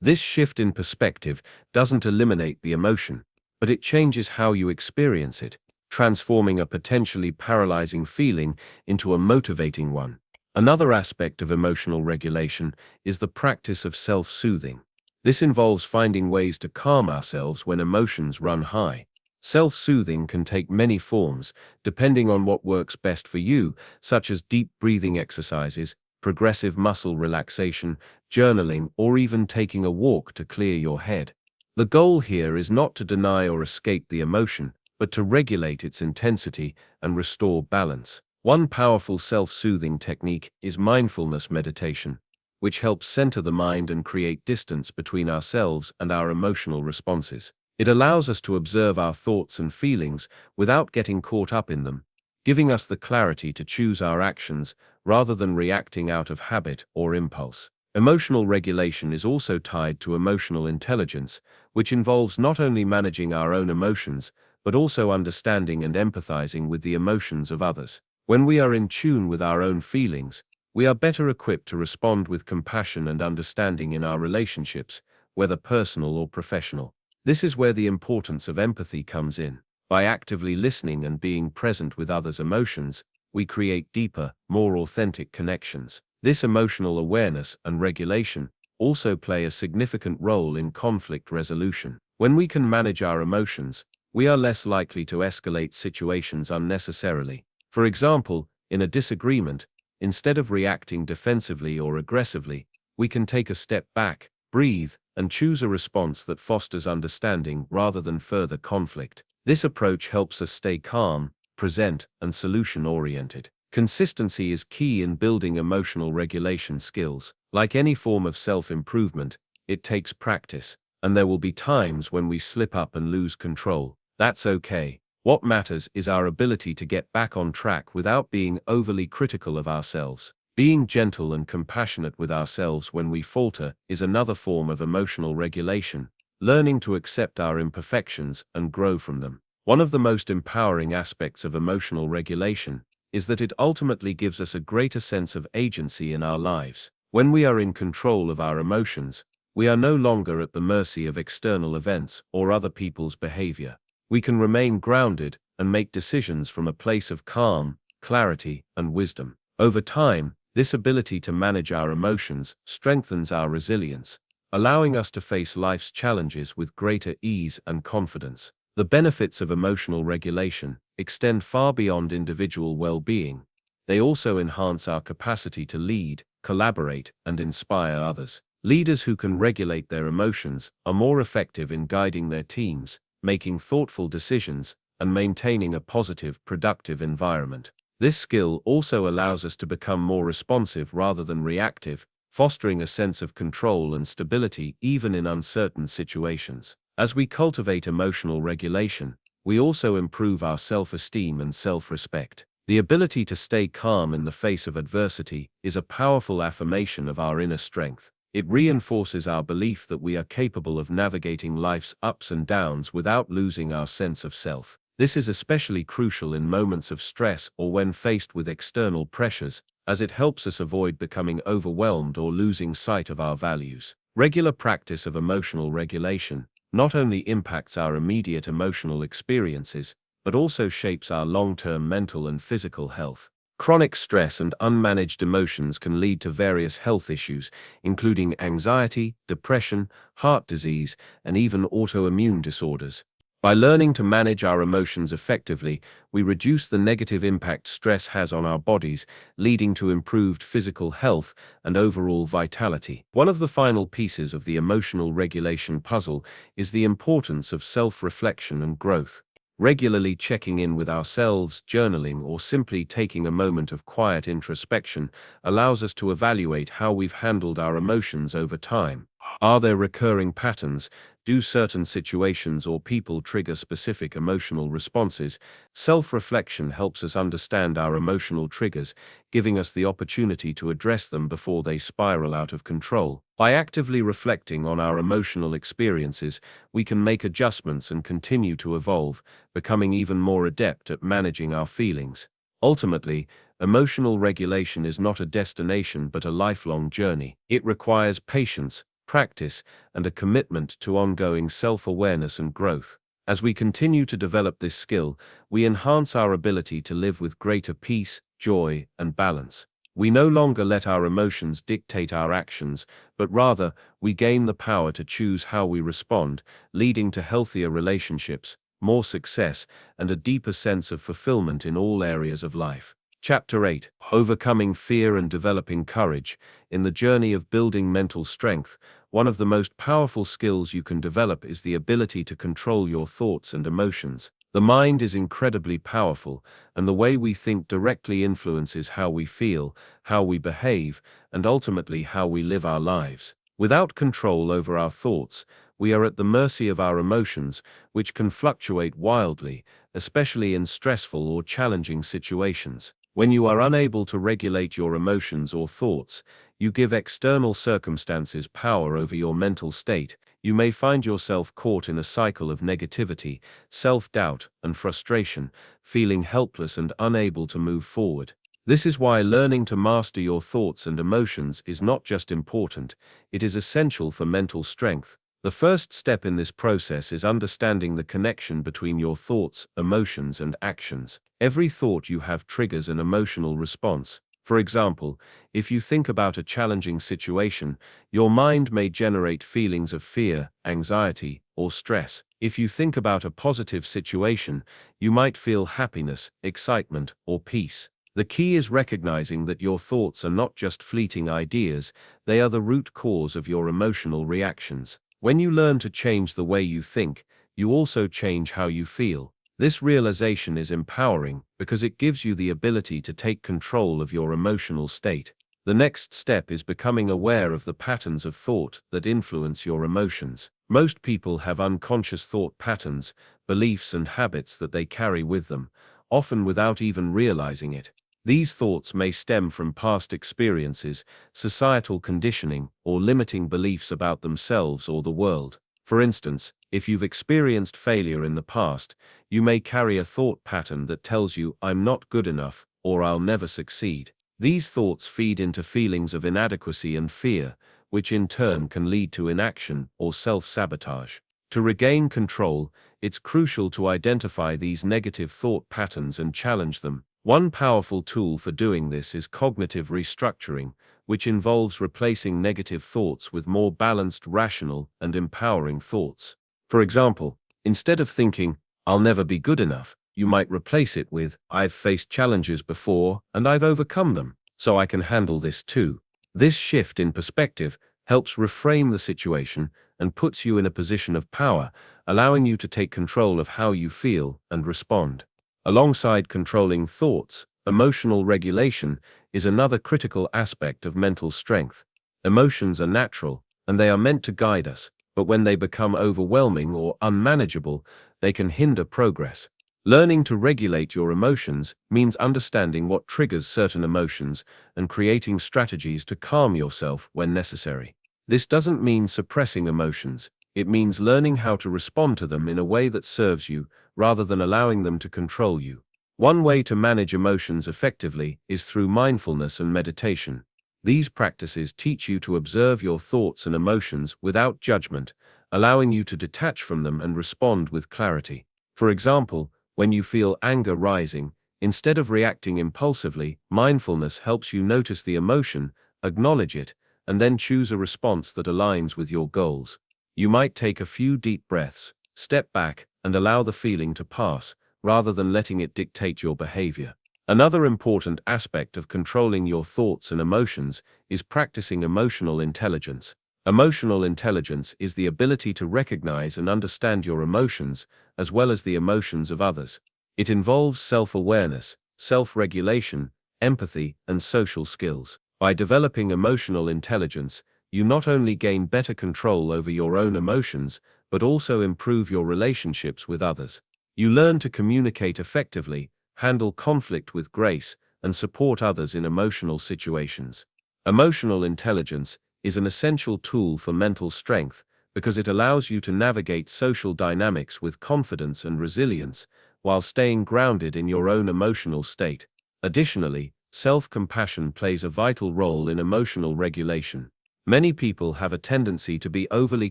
This shift in perspective doesn't eliminate the emotion, but it changes how you experience it, transforming a potentially paralyzing feeling into a motivating one. Another aspect of emotional regulation is the practice of self-soothing. This involves finding ways to calm ourselves when emotions run high. Self-soothing can take many forms, depending on what works best for you, such as deep breathing exercises, progressive muscle relaxation, journaling, or even taking a walk to clear your head. The goal here is not to deny or escape the emotion, but to regulate its intensity and restore balance. One powerful self-soothing technique is mindfulness meditation, which helps center the mind and create distance between ourselves and our emotional responses. It allows us to observe our thoughts and feelings without getting caught up in them, giving us the clarity to choose our actions rather than reacting out of habit or impulse. Emotional regulation is also tied to emotional intelligence, which involves not only managing our own emotions, but also understanding and empathizing with the emotions of others. When we are in tune with our own feelings, we are better equipped to respond with compassion and understanding in our relationships, whether personal or professional. This is where the importance of empathy comes in. By actively listening and being present with others' emotions, we create deeper, more authentic connections. This emotional awareness and regulation also play a significant role in conflict resolution. When we can manage our emotions, we are less likely to escalate situations unnecessarily. For example, in a disagreement, instead of reacting defensively or aggressively, we can take a step back, breathe, and choose a response that fosters understanding rather than further conflict. This approach helps us stay calm, present, and solution-oriented. Consistency is key in building emotional regulation skills. Like any form of self-improvement, it takes practice, and there will be times when we slip up and lose control. That's okay. What matters is our ability to get back on track without being overly critical of ourselves. Being gentle and compassionate with ourselves when we falter is another form of emotional regulation, learning to accept our imperfections and grow from them. One of the most empowering aspects of emotional regulation is that it ultimately gives us a greater sense of agency in our lives. When we are in control of our emotions, we are no longer at the mercy of external events or other people's behavior. We can remain grounded and make decisions from a place of calm, clarity, and wisdom. Over time, this ability to manage our emotions strengthens our resilience, allowing us to face life's challenges with greater ease and confidence. The benefits of emotional regulation extend far beyond individual well-being. They also enhance our capacity to lead, collaborate, and inspire others. Leaders who can regulate their emotions are more effective in guiding their teams, making thoughtful decisions, and maintaining a positive, productive environment. This skill also allows us to become more responsive rather than reactive, fostering a sense of control and stability even in uncertain situations. As we cultivate emotional regulation, we also improve our self-esteem and self-respect. The ability to stay calm in the face of adversity is a powerful affirmation of our inner strength. It reinforces our belief that we are capable of navigating life's ups and downs without losing our sense of self. This is especially crucial in moments of stress or when faced with external pressures, as it helps us avoid becoming overwhelmed or losing sight of our values. Regular practice of emotional regulation not only impacts our immediate emotional experiences, but also shapes our long-term mental and physical health. Chronic stress and unmanaged emotions can lead to various health issues, including anxiety, depression, heart disease, and even autoimmune disorders. By learning to manage our emotions effectively, we reduce the negative impact stress has on our bodies, leading to improved physical health and overall vitality. One of the final pieces of the emotional regulation puzzle is the importance of self-reflection and growth. Regularly checking in with ourselves, journaling, or simply taking a moment of quiet introspection allows us to evaluate how we've handled our emotions over time. Are there recurring patterns? Do certain situations or people trigger specific emotional responses? Self-reflection helps us understand our emotional triggers, giving us the opportunity to address them before they spiral out of control. By actively reflecting on our emotional experiences, we can make adjustments and continue to evolve, becoming even more adept at managing our feelings. Ultimately, emotional regulation is not a destination but a lifelong journey. It requires patience, practice, and a commitment to ongoing self-awareness and growth. As we continue to develop this skill, we enhance our ability to live with greater peace, joy, and balance. We no longer let our emotions dictate our actions, but rather, we gain the power to choose how we respond, leading to healthier relationships, more success, and a deeper sense of fulfillment in all areas of life. Chapter 8: Overcoming Fear and Developing Courage. In the journey of building mental strength, one of the most powerful skills you can develop is the ability to control your thoughts and emotions. The mind is incredibly powerful, and the way we think directly influences how we feel, how we behave, and ultimately how we live our lives. Without control over our thoughts, we are at the mercy of our emotions, which can fluctuate wildly, especially in stressful or challenging situations. When you are unable to regulate your emotions or thoughts, you give external circumstances power over your mental state. You may find yourself caught in a cycle of negativity, self-doubt, and frustration, feeling helpless and unable to move forward. This is why learning to master your thoughts and emotions is not just important, it is essential for mental strength. The first step in this process is understanding the connection between your thoughts, emotions, and actions. Every thought you have triggers an emotional response. For example, if you think about a challenging situation, your mind may generate feelings of fear, anxiety, or stress. If you think about a positive situation, you might feel happiness, excitement, or peace. The key is recognizing that your thoughts are not just fleeting ideas, they are the root cause of your emotional reactions. When you learn to change the way you think, you also change how you feel. This realization is empowering because it gives you the ability to take control of your emotional state. The next step is becoming aware of the patterns of thought that influence your emotions. Most people have unconscious thought patterns, beliefs, and habits that they carry with them, often without even realizing it. These thoughts may stem from past experiences, societal conditioning, or limiting beliefs about themselves or the world. For instance, if you've experienced failure in the past, you may carry a thought pattern that tells you, "I'm not good enough," or "I'll never succeed." These thoughts feed into feelings of inadequacy and fear, which in turn can lead to inaction or self-sabotage. To regain control, it's crucial to identify these negative thought patterns and challenge them. One powerful tool for doing this is cognitive restructuring, which involves replacing negative thoughts with more balanced, rational, and empowering thoughts. For example, instead of thinking, "I'll never be good enough," you might replace it with, "I've faced challenges before and I've overcome them, so I can handle this too." This shift in perspective helps reframe the situation and puts you in a position of power, allowing you to take control of how you feel and respond. Alongside controlling thoughts, emotional regulation is another critical aspect of mental strength. Emotions are natural, and they are meant to guide us, but when they become overwhelming or unmanageable, they can hinder progress. Learning to regulate your emotions means understanding what triggers certain emotions and creating strategies to calm yourself when necessary. This doesn't mean suppressing emotions. It means learning how to respond to them in a way that serves you, rather than allowing them to control you. One way to manage emotions effectively is through mindfulness and meditation. These practices teach you to observe your thoughts and emotions without judgment, allowing you to detach from them and respond with clarity. For example, when you feel anger rising, instead of reacting impulsively, mindfulness helps you notice the emotion, acknowledge it, and then choose a response that aligns with your goals. You might take a few deep breaths, step back, and allow the feeling to pass, rather than letting it dictate your behavior. Another important aspect of controlling your thoughts and emotions is practicing emotional intelligence. Emotional intelligence is the ability to recognize and understand your emotions, as well as the emotions of others. It involves self-awareness, self-regulation, empathy, and social skills. By developing emotional intelligence, you not only gain better control over your own emotions, but also improve your relationships with others. You learn to communicate effectively, handle conflict with grace, and support others in emotional situations. Emotional intelligence is an essential tool for mental strength because it allows you to navigate social dynamics with confidence and resilience while staying grounded in your own emotional state. Additionally, self-compassion plays a vital role in emotional regulation. Many people have a tendency to be overly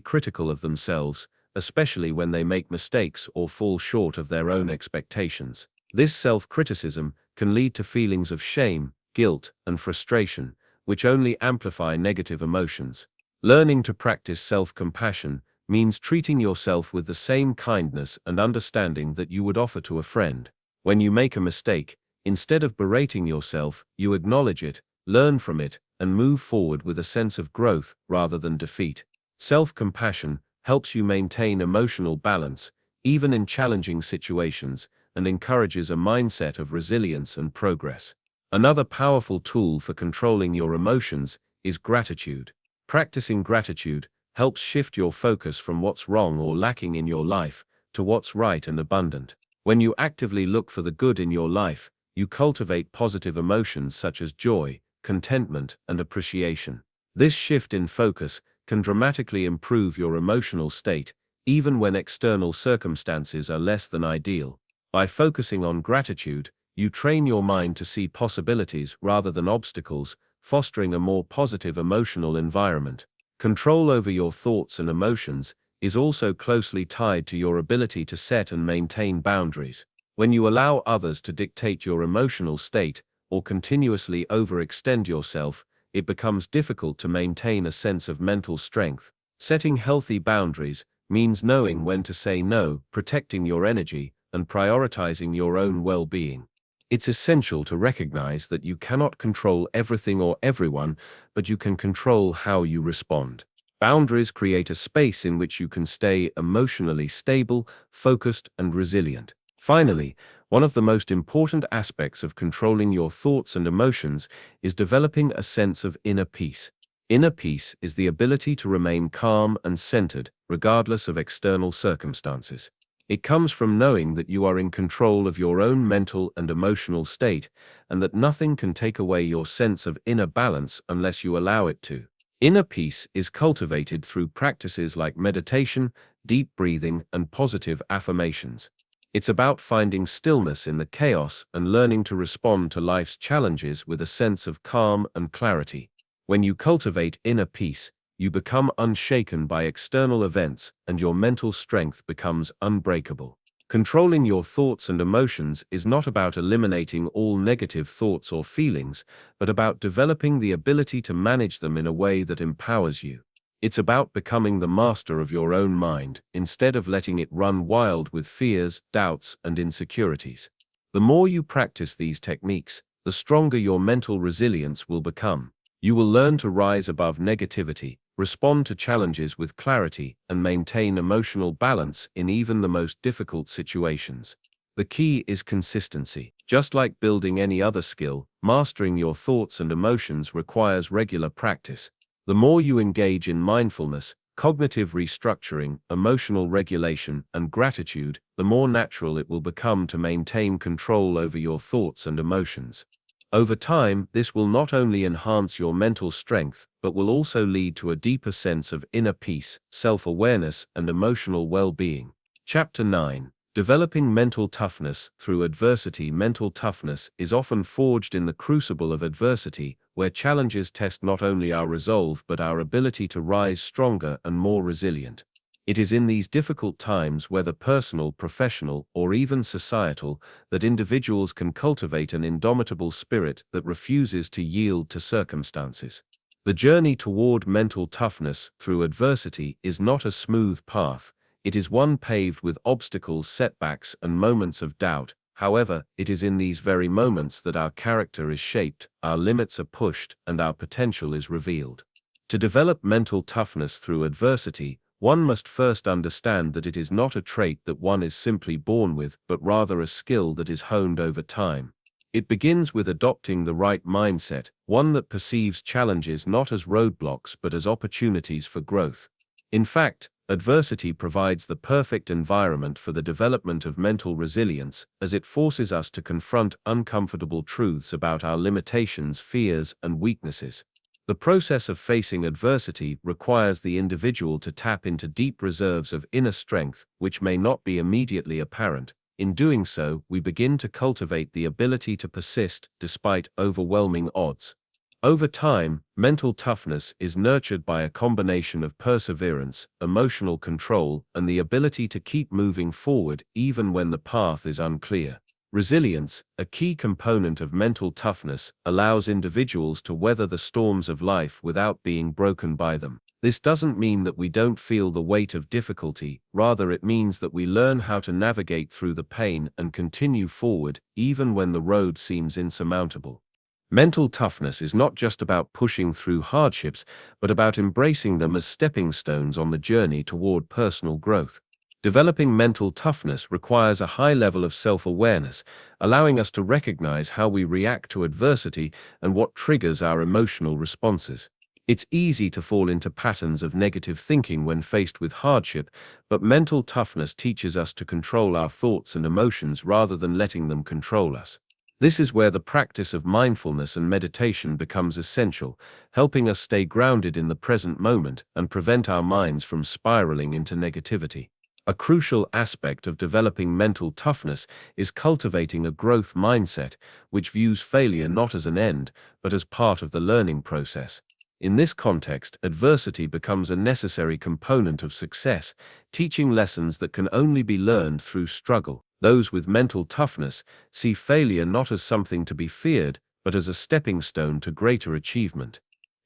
critical of themselves, especially when they make mistakes or fall short of their own expectations. This self-criticism can lead to feelings of shame, guilt, and frustration, which only amplify negative emotions. Learning to practice self-compassion means treating yourself with the same kindness and understanding that you would offer to a friend. When you make a mistake, instead of berating yourself, you acknowledge it, learn from it, and move forward with a sense of growth rather than defeat. Self-compassion helps you maintain emotional balance, even in challenging situations, and encourages a mindset of resilience and progress. Another powerful tool for controlling your emotions is gratitude. Practicing gratitude helps shift your focus from what's wrong or lacking in your life to what's right and abundant. When you actively look for the good in your life, you cultivate positive emotions such as joy, contentment, and appreciation. This shift in focus can dramatically improve your emotional state, even when external circumstances are less than ideal. By focusing on gratitude, you train your mind to see possibilities rather than obstacles, fostering a more positive emotional environment. Control over your thoughts and emotions is also closely tied to your ability to set and maintain boundaries. When you allow others to dictate your emotional state or continuously overextend yourself, it becomes difficult to maintain a sense of mental strength. Setting healthy boundaries means knowing when to say no, protecting your energy, and prioritizing your own well-being. It's essential to recognize that you cannot control everything or everyone, but you can control how you respond. Boundaries create a space in which you can stay emotionally stable, focused, and resilient. Finally, one of the most important aspects of controlling your thoughts and emotions is developing a sense of inner peace. Inner peace is the ability to remain calm and centered, regardless of external circumstances. It comes from knowing that you are in control of your own mental and emotional state, and that nothing can take away your sense of inner balance unless you allow it to. Inner peace is cultivated through practices like meditation, deep breathing, and positive affirmations. It's about finding stillness in the chaos and learning to respond to life's challenges with a sense of calm and clarity. When you cultivate inner peace, you become unshaken by external events and your mental strength becomes unbreakable. Controlling your thoughts and emotions is not about eliminating all negative thoughts or feelings, but about developing the ability to manage them in a way that empowers you. It's about becoming the master of your own mind, instead of letting it run wild with fears, doubts, and insecurities. The more you practice these techniques, the stronger your mental resilience will become. You will learn to rise above negativity, respond to challenges with clarity, and maintain emotional balance in even the most difficult situations. The key is consistency. Just like building any other skill, mastering your thoughts and emotions requires regular practice. The more you engage in mindfulness, cognitive restructuring, emotional regulation, and gratitude, the more natural it will become to maintain control over your thoughts and emotions. Over time, this will not only enhance your mental strength, but will also lead to a deeper sense of inner peace, self-awareness, and emotional well-being. Chapter 9. Developing mental toughness through adversity. Mental toughness is often forged in the crucible of adversity, where challenges test not only our resolve but our ability to rise stronger and more resilient. It is in these difficult times, whether personal, professional, or even societal, that individuals can cultivate an indomitable spirit that refuses to yield to circumstances. The journey toward mental toughness through adversity is not a smooth path. It is one paved with obstacles, setbacks, and moments of doubt. However, it is in these very moments that our character is shaped, our limits are pushed, and our potential is revealed. To develop mental toughness through adversity, one must first understand that it is not a trait that one is simply born with, but rather a skill that is honed over time. It begins with adopting the right mindset, one that perceives challenges not as roadblocks but as opportunities for growth. In fact, adversity provides the perfect environment for the development of mental resilience, as it forces us to confront uncomfortable truths about our limitations, fears, and weaknesses. The process of facing adversity requires the individual to tap into deep reserves of inner strength, which may not be immediately apparent. In doing so, we begin to cultivate the ability to persist despite overwhelming odds. Over time, mental toughness is nurtured by a combination of perseverance, emotional control, and the ability to keep moving forward even when the path is unclear. Resilience, a key component of mental toughness, allows individuals to weather the storms of life without being broken by them. This doesn't mean that we don't feel the weight of difficulty, rather it means that we learn how to navigate through the pain and continue forward, even when the road seems insurmountable. Mental toughness is not just about pushing through hardships, but about embracing them as stepping stones on the journey toward personal growth. Developing mental toughness requires a high level of self-awareness, allowing us to recognize how we react to adversity and what triggers our emotional responses. It's easy to fall into patterns of negative thinking when faced with hardship, but mental toughness teaches us to control our thoughts and emotions rather than letting them control us. This is where the practice of mindfulness and meditation becomes essential, helping us stay grounded in the present moment and prevent our minds from spiraling into negativity. A crucial aspect of developing mental toughness is cultivating a growth mindset, which views failure not as an end, but as part of the learning process. In this context, adversity becomes a necessary component of success, teaching lessons that can only be learned through struggle. Those with mental toughness see failure not as something to be feared, but as a stepping stone to greater achievement.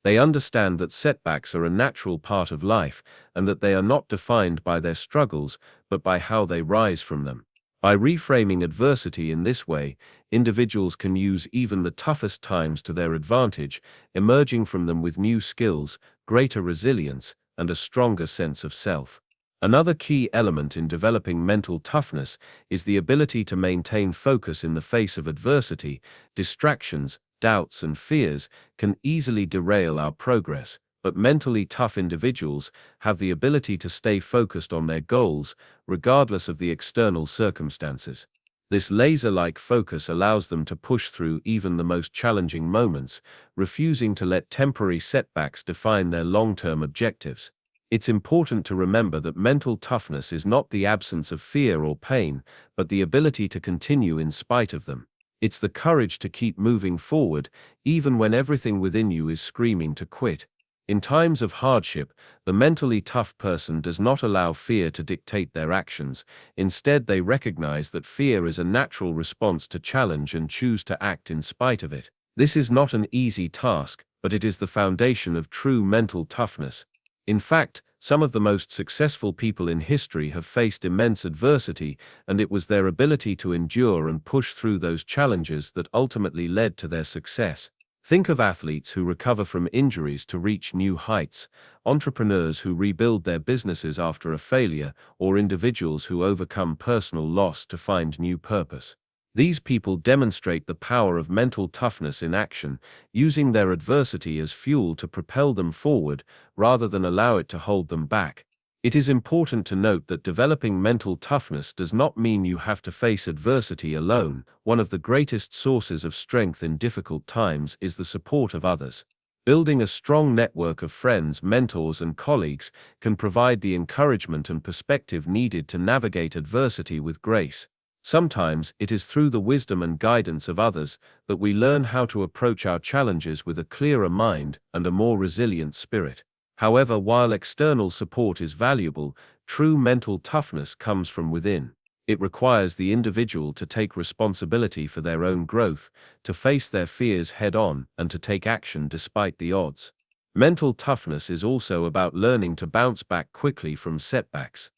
They understand that setbacks are a natural part of life, and that they are not defined by their struggles, but by how they rise from them. By reframing adversity in this way, individuals can use even the toughest times to their advantage, emerging from them with new skills, greater resilience, and a stronger sense of self. Another key element in developing mental toughness is the ability to maintain focus in the face of adversity. Distractions, doubts, and fears can easily derail our progress, but mentally tough individuals have the ability to stay focused on their goals, regardless of the external circumstances. This laser-like focus allows them to push through even the most challenging moments, refusing to let temporary setbacks define their long-term objectives. It's important to remember that mental toughness is not the absence of fear or pain, but the ability to continue in spite of them. It's the courage to keep moving forward, even when everything within you is screaming to quit. In times of hardship, the mentally tough person does not allow fear to dictate their actions. Instead, they recognize that fear is a natural response to challenge and choose to act in spite of it. This is not an easy task, but it is the foundation of true mental toughness. In fact, some of the most successful people in history have faced immense adversity, and it was their ability to endure and push through those challenges that ultimately led to their success. Think of athletes who recover from injuries to reach new heights, entrepreneurs who rebuild their businesses after a failure, or individuals who overcome personal loss to find new purpose. These people demonstrate the power of mental toughness in action, using their adversity as fuel to propel them forward rather than allow it to hold them back. It is important to note that developing mental toughness does not mean you have to face adversity alone. One of the greatest sources of strength in difficult times is the support of others. Building a strong network of friends, mentors, and colleagues can provide the encouragement and perspective needed to navigate adversity with grace. Sometimes it is through the wisdom and guidance of others that we learn how to approach our challenges with a clearer mind and a more resilient spirit. However, while external support is valuable, true mental toughness comes from within. It requires the individual to take responsibility for their own growth, to face their fears head-on, and to take action despite the odds. Mental toughness is also about learning to bounce back quickly from setbacks.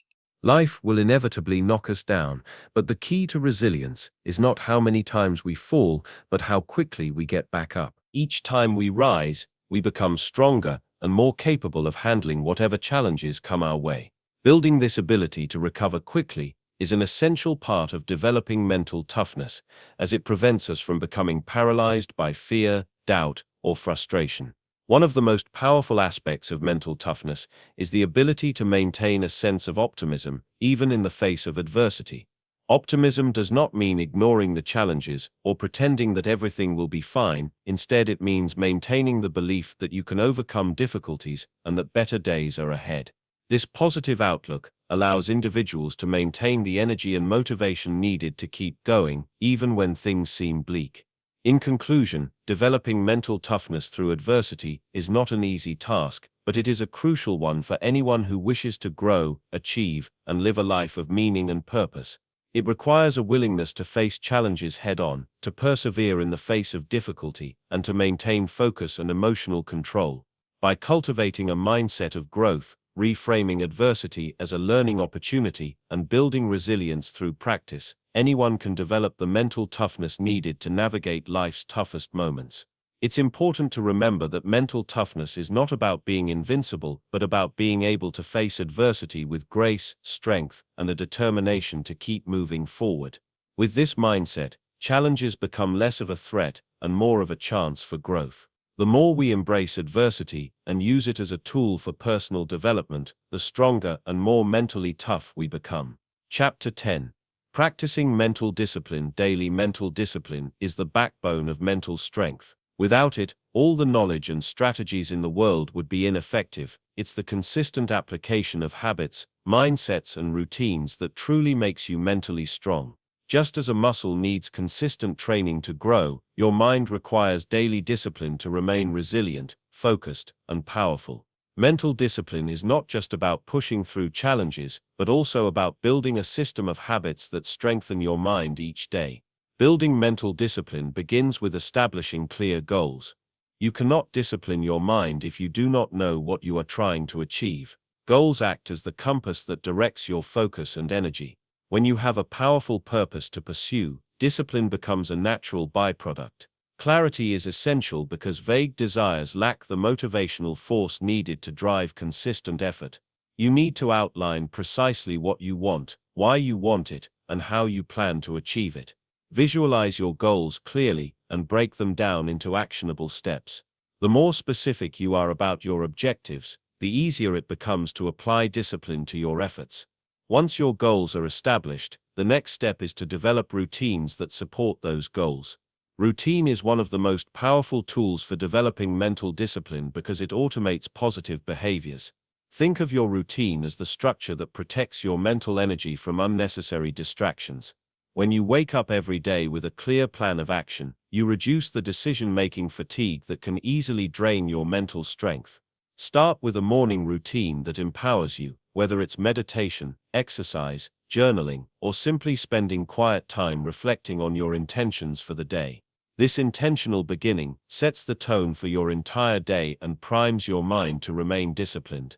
Life will inevitably knock us down, but the key to resilience is not how many times we fall, but how quickly we get back up. Each time we rise, we become stronger and more capable of handling whatever challenges come our way. Building this ability to recover quickly is an essential part of developing mental toughness, as it prevents us from becoming paralyzed by fear, doubt, or frustration. One of the most powerful aspects of mental toughness is the ability to maintain a sense of optimism, even in the face of adversity. Optimism does not mean ignoring the challenges or pretending that everything will be fine. Instead, it means maintaining the belief that you can overcome difficulties and that better days are ahead. This positive outlook allows individuals to maintain the energy and motivation needed to keep going, even when things seem bleak. In conclusion, developing mental toughness through adversity is not an easy task, but it is a crucial one for anyone who wishes to grow, achieve, and live a life of meaning and purpose. It requires a willingness to face challenges head-on, to persevere in the face of difficulty, and to maintain focus and emotional control. By cultivating a mindset of growth, reframing adversity as a learning opportunity, and building resilience through practice, anyone can develop the mental toughness needed to navigate life's toughest moments. It's important to remember that mental toughness is not about being invincible, but about being able to face adversity with grace, strength, and a determination to keep moving forward. With this mindset, challenges become less of a threat and more of a chance for growth. The more we embrace adversity and use it as a tool for personal development, the stronger and more mentally tough we become. Chapter 10. Practicing mental discipline. Daily mental discipline is the backbone of mental strength. Without it, all the knowledge and strategies in the world would be ineffective. It's the consistent application of habits, mindsets, and routines that truly makes you mentally strong. Just as a muscle needs consistent training to grow, your mind requires daily discipline to remain resilient, focused, and powerful. Mental discipline is not just about pushing through challenges, but also about building a system of habits that strengthen your mind each day. Building mental discipline begins with establishing clear goals. You cannot discipline your mind if you do not know what you are trying to achieve. Goals act as the compass that directs your focus and energy. When you have a powerful purpose to pursue, discipline becomes a natural byproduct. Clarity is essential because vague desires lack the motivational force needed to drive consistent effort. You need to outline precisely what you want, why you want it, and how you plan to achieve it. Visualize your goals clearly and break them down into actionable steps. The more specific you are about your objectives, the easier it becomes to apply discipline to your efforts. Once your goals are established, the next step is to develop routines that support those goals. Routine is one of the most powerful tools for developing mental discipline because it automates positive behaviors. Think of your routine as the structure that protects your mental energy from unnecessary distractions. When you wake up every day with a clear plan of action, you reduce the decision-making fatigue that can easily drain your mental strength. Start with a morning routine that empowers you, whether it's meditation, exercise, journaling, or simply spending quiet time reflecting on your intentions for the day. This intentional beginning sets the tone for your entire day and primes your mind to remain disciplined.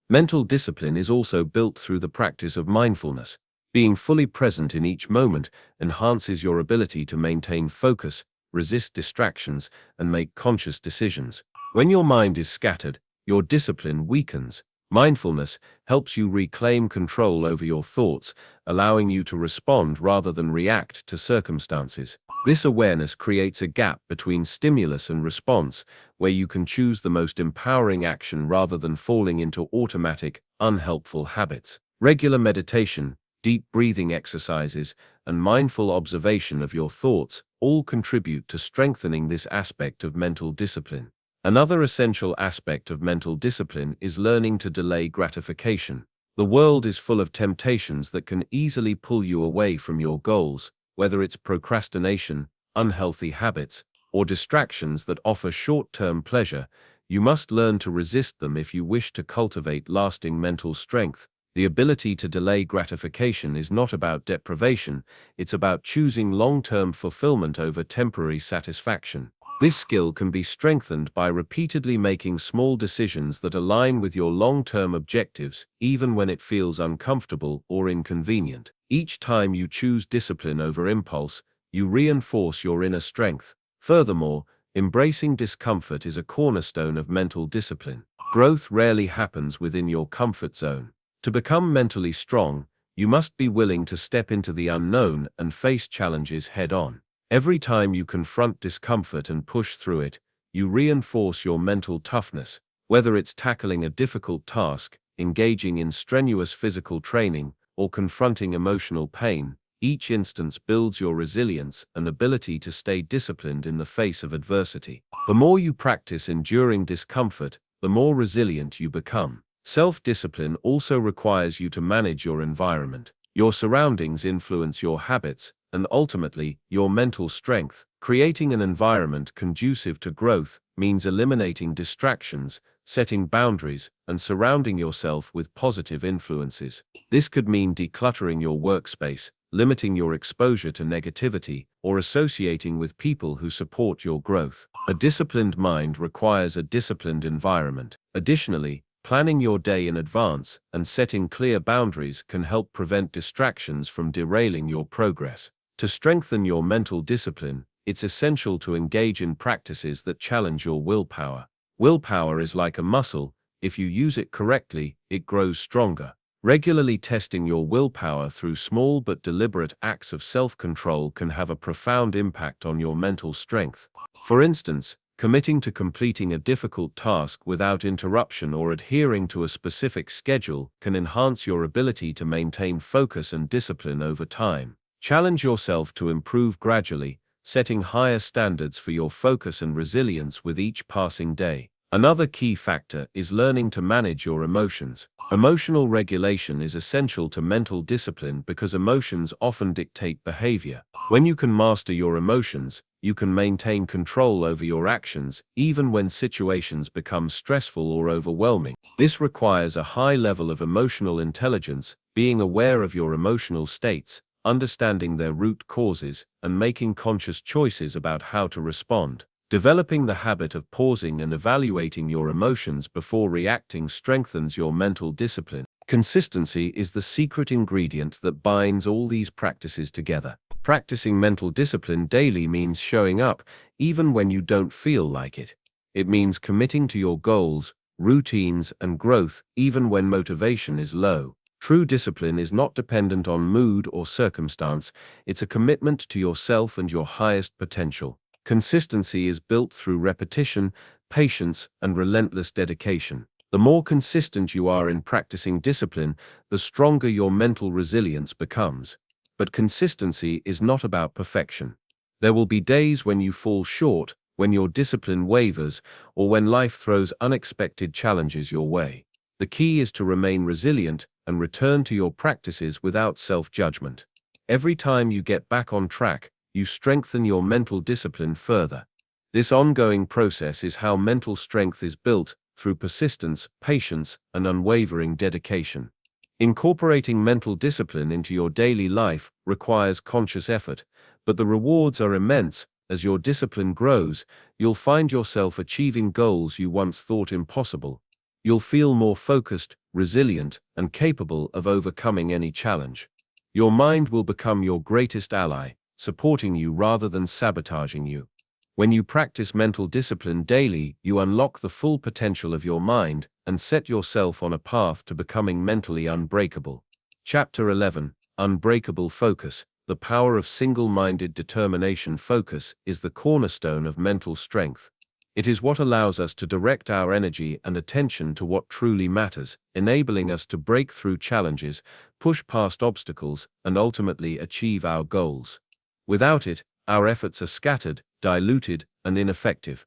Mental discipline is also built through the practice of mindfulness. Being fully present in each moment enhances your ability to maintain focus, resist distractions, and make conscious decisions. When your mind is scattered, your discipline weakens. Mindfulness helps you reclaim control over your thoughts, allowing you to respond rather than react to circumstances. This awareness creates a gap between stimulus and response, where you can choose the most empowering action rather than falling into automatic, unhelpful habits. Regular meditation, deep breathing exercises, and mindful observation of your thoughts all contribute to strengthening this aspect of mental discipline. Another essential aspect of mental discipline is learning to delay gratification. The world is full of temptations that can easily pull you away from your goals, whether it's procrastination, unhealthy habits, or distractions that offer short-term pleasure. You must learn to resist them if you wish to cultivate lasting mental strength. The ability to delay gratification is not about deprivation, it's about choosing long-term fulfillment over temporary satisfaction. This skill can be strengthened by repeatedly making small decisions that align with your long-term objectives, even when it feels uncomfortable or inconvenient. Each time you choose discipline over impulse, you reinforce your inner strength. Furthermore, embracing discomfort is a cornerstone of mental discipline. Growth rarely happens within your comfort zone. To become mentally strong, you must be willing to step into the unknown and face challenges head-on. Every time you confront discomfort and push through it, you reinforce your mental toughness. Whether it's tackling a difficult task, engaging in strenuous physical training, or confronting emotional pain, each instance builds your resilience and ability to stay disciplined in the face of adversity. The more you practice enduring discomfort, the more resilient you become. Self-discipline also requires you to manage your environment. Your surroundings influence your habits, and ultimately, your mental strength. Creating an environment conducive to growth means eliminating distractions, setting boundaries, and surrounding yourself with positive influences. This could mean decluttering your workspace, limiting your exposure to negativity, or associating with people who support your growth. A disciplined mind requires a disciplined environment. Additionally, planning your day in advance and setting clear boundaries can help prevent distractions from derailing your progress. To strengthen your mental discipline, it's essential to engage in practices that challenge your willpower. Willpower is like a muscle. If you use it correctly, it grows stronger. Regularly testing your willpower through small but deliberate acts of self-control can have a profound impact on your mental strength. For instance, committing to completing a difficult task without interruption or adhering to a specific schedule can enhance your ability to maintain focus and discipline over time. Challenge yourself to improve gradually, setting higher standards for your focus and resilience with each passing day. Another key factor is learning to manage your emotions. Emotional regulation is essential to mental discipline because emotions often dictate behavior. When you can master your emotions, you can maintain control over your actions, even when situations become stressful or overwhelming. This requires a high level of emotional intelligence, being aware of your emotional states, understanding their root causes, and making conscious choices about how to respond. Developing the habit of pausing and evaluating your emotions before reacting strengthens your mental discipline. Consistency is the secret ingredient that binds all these practices together. Practicing mental discipline daily means showing up, even when you don't feel like it. It means committing to your goals, routines, and growth, even when motivation is low. True discipline is not dependent on mood or circumstance, it's a commitment to yourself and your highest potential. Consistency is built through repetition, patience, and relentless dedication. The more consistent you are in practicing discipline, the stronger your mental resilience becomes. But consistency is not about perfection. There will be days when you fall short, when your discipline wavers, or when life throws unexpected challenges your way. The key is to remain resilient and return to your practices without self-judgment. Every time you get back on track, you strengthen your mental discipline further. This ongoing process is how mental strength is built, through persistence, patience, and unwavering dedication. Incorporating mental discipline into your daily life requires conscious effort, but the rewards are immense. As your discipline grows, you'll find yourself achieving goals you once thought impossible. You'll feel more focused, resilient, and capable of overcoming any challenge. Your mind will become your greatest ally, supporting you rather than sabotaging you. When you practice mental discipline daily, you unlock the full potential of your mind and set yourself on a path to becoming mentally unbreakable. Chapter 11: Unbreakable Focus. The power of single-minded determination. Focus is the cornerstone of mental strength. It is what allows us to direct our energy and attention to what truly matters, enabling us to break through challenges, push past obstacles, and ultimately achieve our goals. Without it, our efforts are scattered, diluted, and ineffective.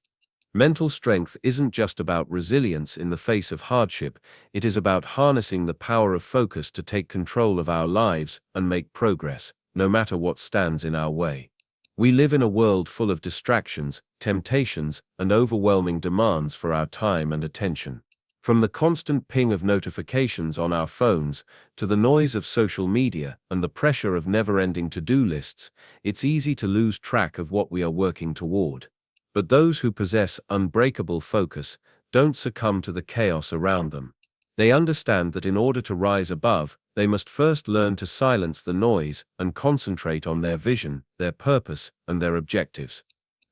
Mental strength isn't just about resilience in the face of hardship, it is about harnessing the power of focus to take control of our lives and make progress, no matter what stands in our way. We live in a world full of distractions, temptations, and overwhelming demands for our time and attention. From the constant ping of notifications on our phones, to the noise of social media and the pressure of never-ending to-do lists, it's easy to lose track of what we are working toward. But those who possess unbreakable focus don't succumb to the chaos around them. They understand that in order to rise above, they must first learn to silence the noise and concentrate on their vision, their purpose, and their objectives.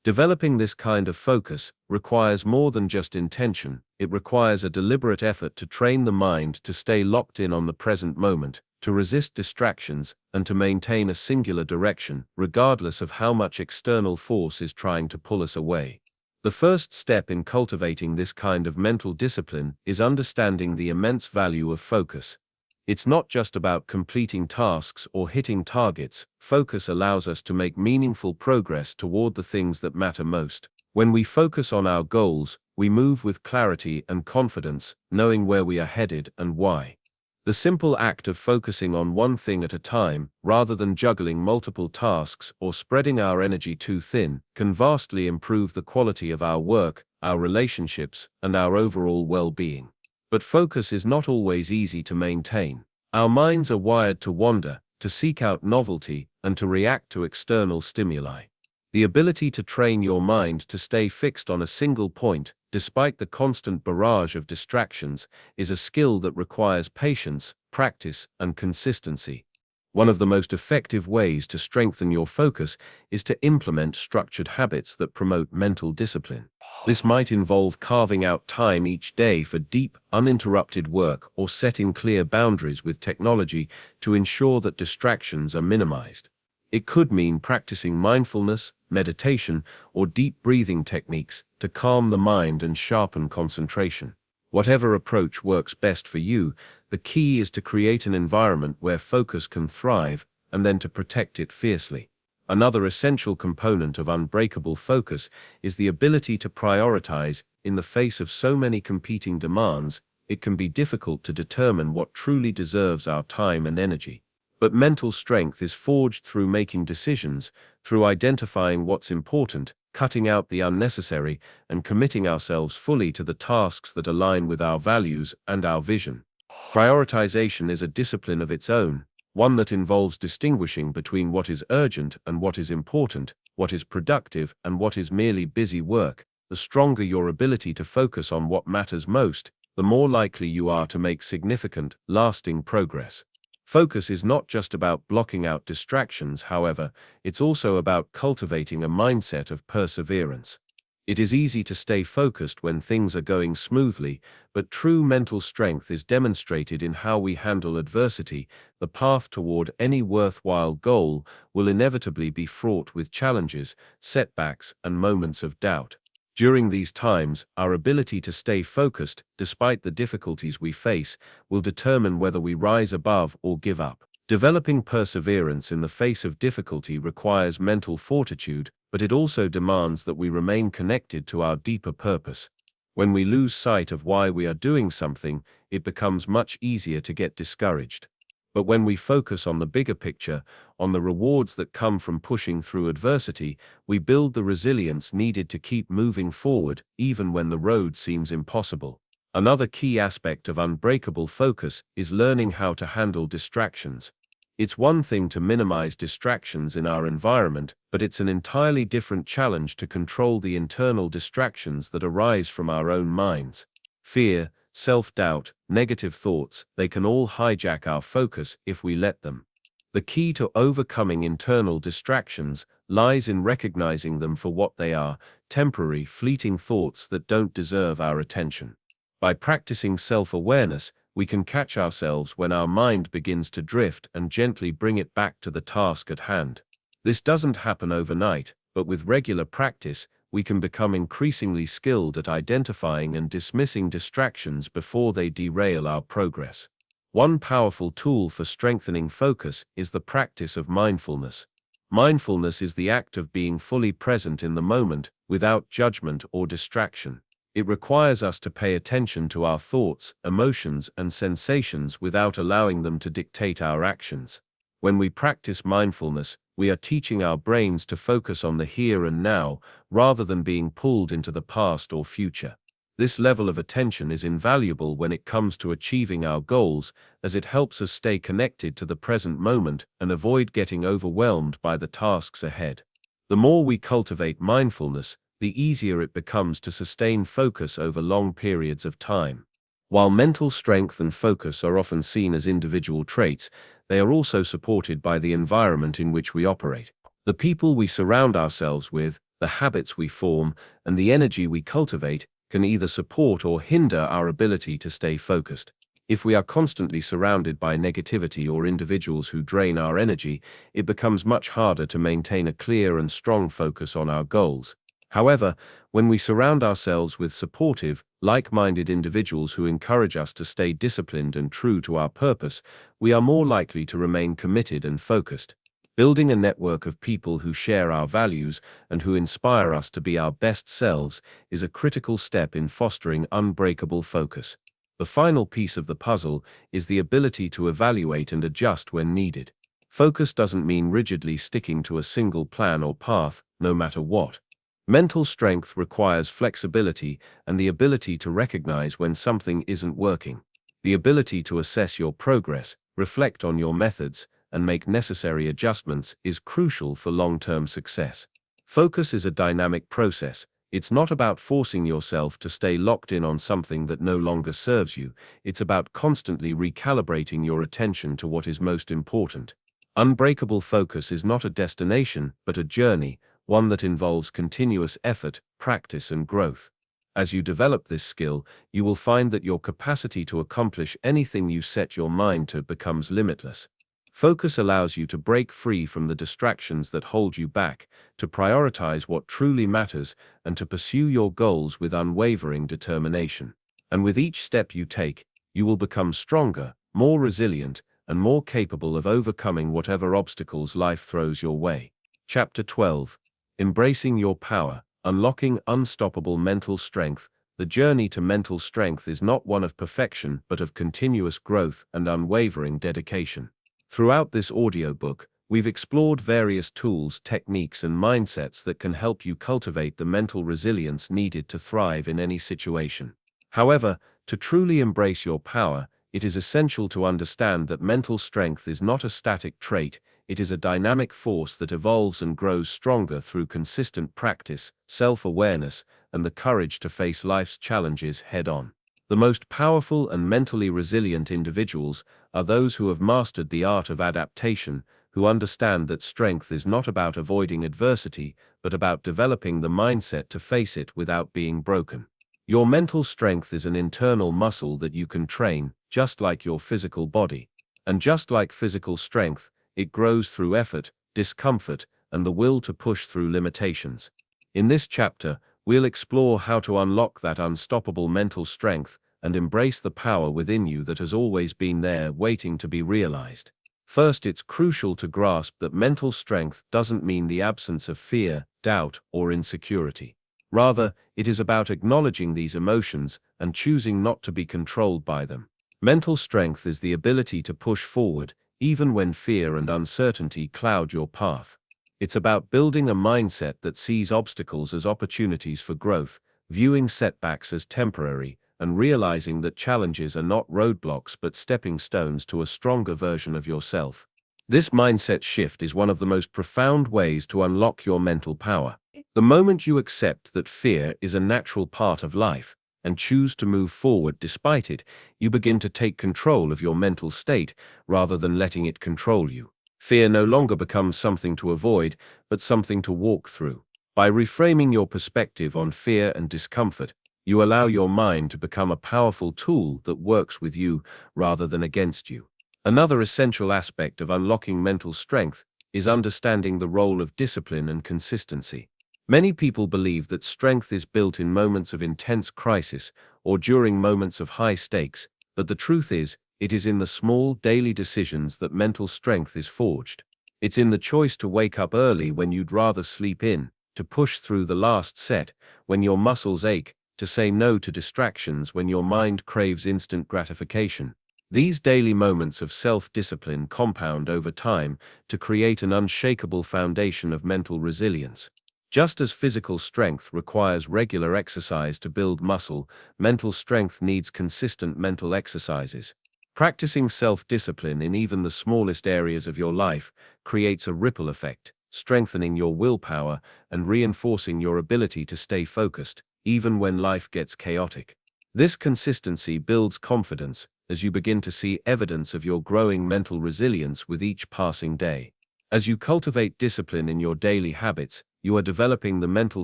Developing this kind of focus requires more than just intention. It requires a deliberate effort to train the mind to stay locked in on the present moment, to resist distractions, and to maintain a singular direction, regardless of how much external force is trying to pull us away. The first step in cultivating this kind of mental discipline is understanding the immense value of focus. It's not just about completing tasks or hitting targets. Focus allows us to make meaningful progress toward the things that matter most. When we focus on our goals, we move with clarity and confidence, knowing where we are headed and why. The simple act of focusing on one thing at a time, rather than juggling multiple tasks or spreading our energy too thin, can vastly improve the quality of our work, our relationships, and our overall well-being. But focus is not always easy to maintain. Our minds are wired to wander, to seek out novelty, and to react to external stimuli. The ability to train your mind to stay fixed on a single point, despite the constant barrage of distractions, is a skill that requires patience, practice, and consistency. One of the most effective ways to strengthen your focus is to implement structured habits that promote mental discipline. This might involve carving out time each day for deep, uninterrupted work or setting clear boundaries with technology to ensure that distractions are minimized. It could mean practicing mindfulness, meditation, or deep breathing techniques to calm the mind and sharpen concentration. Whatever approach works best for you, the key is to create an environment where focus can thrive and then to protect it fiercely. Another essential component of unbreakable focus is the ability to prioritize. In the face of so many competing demands, it can be difficult to determine what truly deserves our time and energy. But mental strength is forged through making decisions, through identifying what's important, cutting out the unnecessary, and committing ourselves fully to the tasks that align with our values and our vision. Prioritization is a discipline of its own, one that involves distinguishing between what is urgent and what is important, what is productive and what is merely busy work. The stronger your ability to focus on what matters most, the more likely you are to make significant, lasting progress. Focus is not just about blocking out distractions, however, it's also about cultivating a mindset of perseverance. It is easy to stay focused when things are going smoothly, but true mental strength is demonstrated in how we handle adversity. The path toward any worthwhile goal will inevitably be fraught with challenges, setbacks, and moments of doubt. During these times, our ability to stay focused, despite the difficulties we face, will determine whether we rise above or give up. Developing perseverance in the face of difficulty requires mental fortitude, but it also demands that we remain connected to our deeper purpose. When we lose sight of why we are doing something, it becomes much easier to get discouraged. But when we focus on the bigger picture, on the rewards that come from pushing through adversity, we build the resilience needed to keep moving forward, even when the road seems impossible. Another key aspect of unbreakable focus is learning how to handle distractions. It's one thing to minimize distractions in our environment, but it's an entirely different challenge to control the internal distractions that arise from our own minds. Fear, self-doubt, negative thoughts, they can all hijack our focus if we let them. The key to overcoming internal distractions lies in recognizing them for what they are: temporary, fleeting thoughts that don't deserve our attention. By practicing self-awareness, we can catch ourselves when our mind begins to drift and gently bring it back to the task at hand. This doesn't happen overnight, but with regular practice, we can become increasingly skilled at identifying and dismissing distractions before they derail our progress. One powerful tool for strengthening focus is the practice of mindfulness. Mindfulness is the act of being fully present in the moment, without judgment or distraction. It requires us to pay attention to our thoughts, emotions, and sensations without allowing them to dictate our actions. When we practice mindfulness, we are teaching our brains to focus on the here and now, rather than being pulled into the past or future. This level of attention is invaluable when it comes to achieving our goals, as it helps us stay connected to the present moment and avoid getting overwhelmed by the tasks ahead. The more we cultivate mindfulness, the easier it becomes to sustain focus over long periods of time. While mental strength and focus are often seen as individual traits, they are also supported by the environment in which we operate. The people we surround ourselves with, the habits we form, and the energy we cultivate can either support or hinder our ability to stay focused. If we are constantly surrounded by negativity or individuals who drain our energy, it becomes much harder to maintain a clear and strong focus on our goals. However, when we surround ourselves with supportive, like-minded individuals who encourage us to stay disciplined and true to our purpose, we are more likely to remain committed and focused. Building a network of people who share our values and who inspire us to be our best selves is a critical step in fostering unbreakable focus. The final piece of the puzzle is the ability to evaluate and adjust when needed. Focus doesn't mean rigidly sticking to a single plan or path, no matter what. Mental strength requires flexibility and the ability to recognize when something isn't working. The ability to assess your progress, reflect on your methods, and make necessary adjustments is crucial for long-term success. Focus is a dynamic process. It's not about forcing yourself to stay locked in on something that no longer serves you. It's about constantly recalibrating your attention to what is most important. Unbreakable focus is not a destination, but a journey, one that involves continuous effort, practice, and growth. As you develop this skill, you will find that your capacity to accomplish anything you set your mind to becomes limitless. Focus allows you to break free from the distractions that hold you back, to prioritize what truly matters, and to pursue your goals with unwavering determination. And with each step you take, you will become stronger, more resilient, and more capable of overcoming whatever obstacles life throws your way. Chapter 12. Embracing Your Power, Unlocking Unstoppable Mental Strength. The journey to mental strength is not one of perfection, but of continuous growth and unwavering dedication. Throughout this audiobook, we've explored various tools, techniques, and mindsets that can help you cultivate the mental resilience needed to thrive in any situation. However, to truly embrace your power, it is essential to understand that mental strength is not a static trait. It is a dynamic force that evolves and grows stronger through consistent practice, self-awareness, and the courage to face life's challenges head-on. The most powerful and mentally resilient individuals are those who have mastered the art of adaptation, who understand that strength is not about avoiding adversity, but about developing the mindset to face it without being broken. Your mental strength is an internal muscle that you can train, just like your physical body. And just like physical strength, it grows through effort, discomfort, and the will to push through limitations. In this chapter, we'll explore how to unlock that unstoppable mental strength and embrace the power within you that has always been there waiting to be realized. First, it's crucial to grasp that mental strength doesn't mean the absence of fear, doubt, or insecurity. Rather, it is about acknowledging these emotions and choosing not to be controlled by them. Mental strength is the ability to push forward, even when fear and uncertainty cloud your path. It's about building a mindset that sees obstacles as opportunities for growth, viewing setbacks as temporary, and realizing that challenges are not roadblocks but stepping stones to a stronger version of yourself. This mindset shift is one of the most profound ways to unlock your mental power. The moment you accept that fear is a natural part of life and choose to move forward despite it, you begin to take control of your mental state rather than letting it control you. Fear no longer becomes something to avoid, but something to walk through. By reframing your perspective on fear and discomfort, you allow your mind to become a powerful tool that works with you rather than against you. Another essential aspect of unlocking mental strength is understanding the role of discipline and consistency. Many people believe that strength is built in moments of intense crisis or during moments of high stakes, but the truth is, it is in the small, daily decisions that mental strength is forged. It's in the choice to wake up early when you'd rather sleep in, to push through the last set when your muscles ache, to say no to distractions when your mind craves instant gratification. These daily moments of self-discipline compound over time to create an unshakable foundation of mental resilience. Just as physical strength requires regular exercise to build muscle, mental strength needs consistent mental exercises. Practicing self-discipline in even the smallest areas of your life creates a ripple effect, strengthening your willpower and reinforcing your ability to stay focused, even when life gets chaotic. This consistency builds confidence as you begin to see evidence of your growing mental resilience with each passing day. As you cultivate discipline in your daily habits, you are developing the mental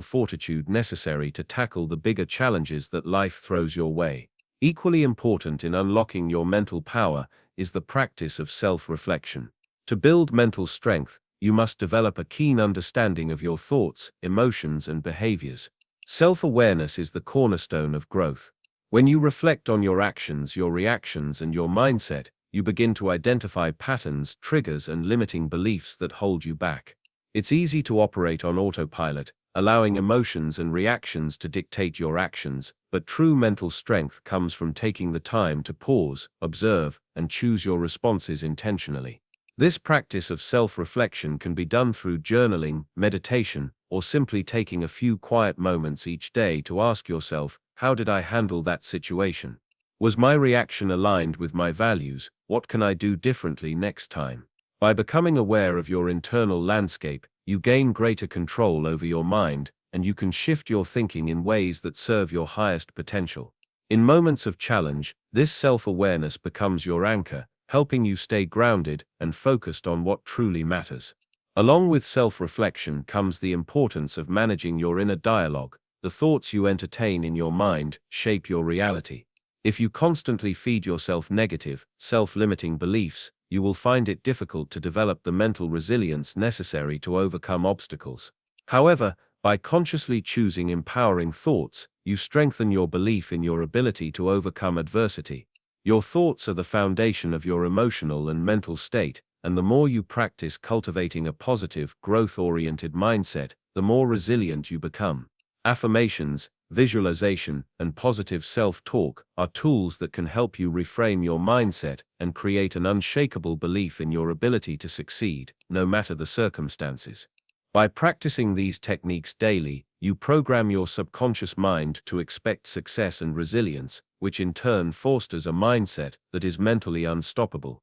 fortitude necessary to tackle the bigger challenges that life throws your way. Equally important in unlocking your mental power is the practice of self-reflection. To build mental strength, you must develop a keen understanding of your thoughts, emotions, and behaviors. Self-awareness is the cornerstone of growth. When you reflect on your actions, your reactions, and your mindset, you begin to identify patterns, triggers, and limiting beliefs that hold you back. It's easy to operate on autopilot, allowing emotions and reactions to dictate your actions, but true mental strength comes from taking the time to pause, observe, and choose your responses intentionally. This practice of self-reflection can be done through journaling, meditation, or simply taking a few quiet moments each day to ask yourself, how did I handle that situation? Was my reaction aligned with my values? What can I do differently next time? By becoming aware of your internal landscape, you gain greater control over your mind, and you can shift your thinking in ways that serve your highest potential. In moments of challenge, this self-awareness becomes your anchor, helping you stay grounded and focused on what truly matters. Along with self-reflection comes the importance of managing your inner dialogue. The thoughts you entertain in your mind shape your reality. If you constantly feed yourself negative, self-limiting beliefs, you will find it difficult to develop the mental resilience necessary to overcome obstacles. However, by consciously choosing empowering thoughts, you strengthen your belief in your ability to overcome adversity. Your thoughts are the foundation of your emotional and mental state, and the more you practice cultivating a positive, growth-oriented mindset, the more resilient you become. Affirmations, visualization, and positive self-talk are tools that can help you reframe your mindset and create an unshakable belief in your ability to succeed, no matter the circumstances. By practicing these techniques daily, you program your subconscious mind to expect success and resilience, which in turn fosters a mindset that is mentally unstoppable.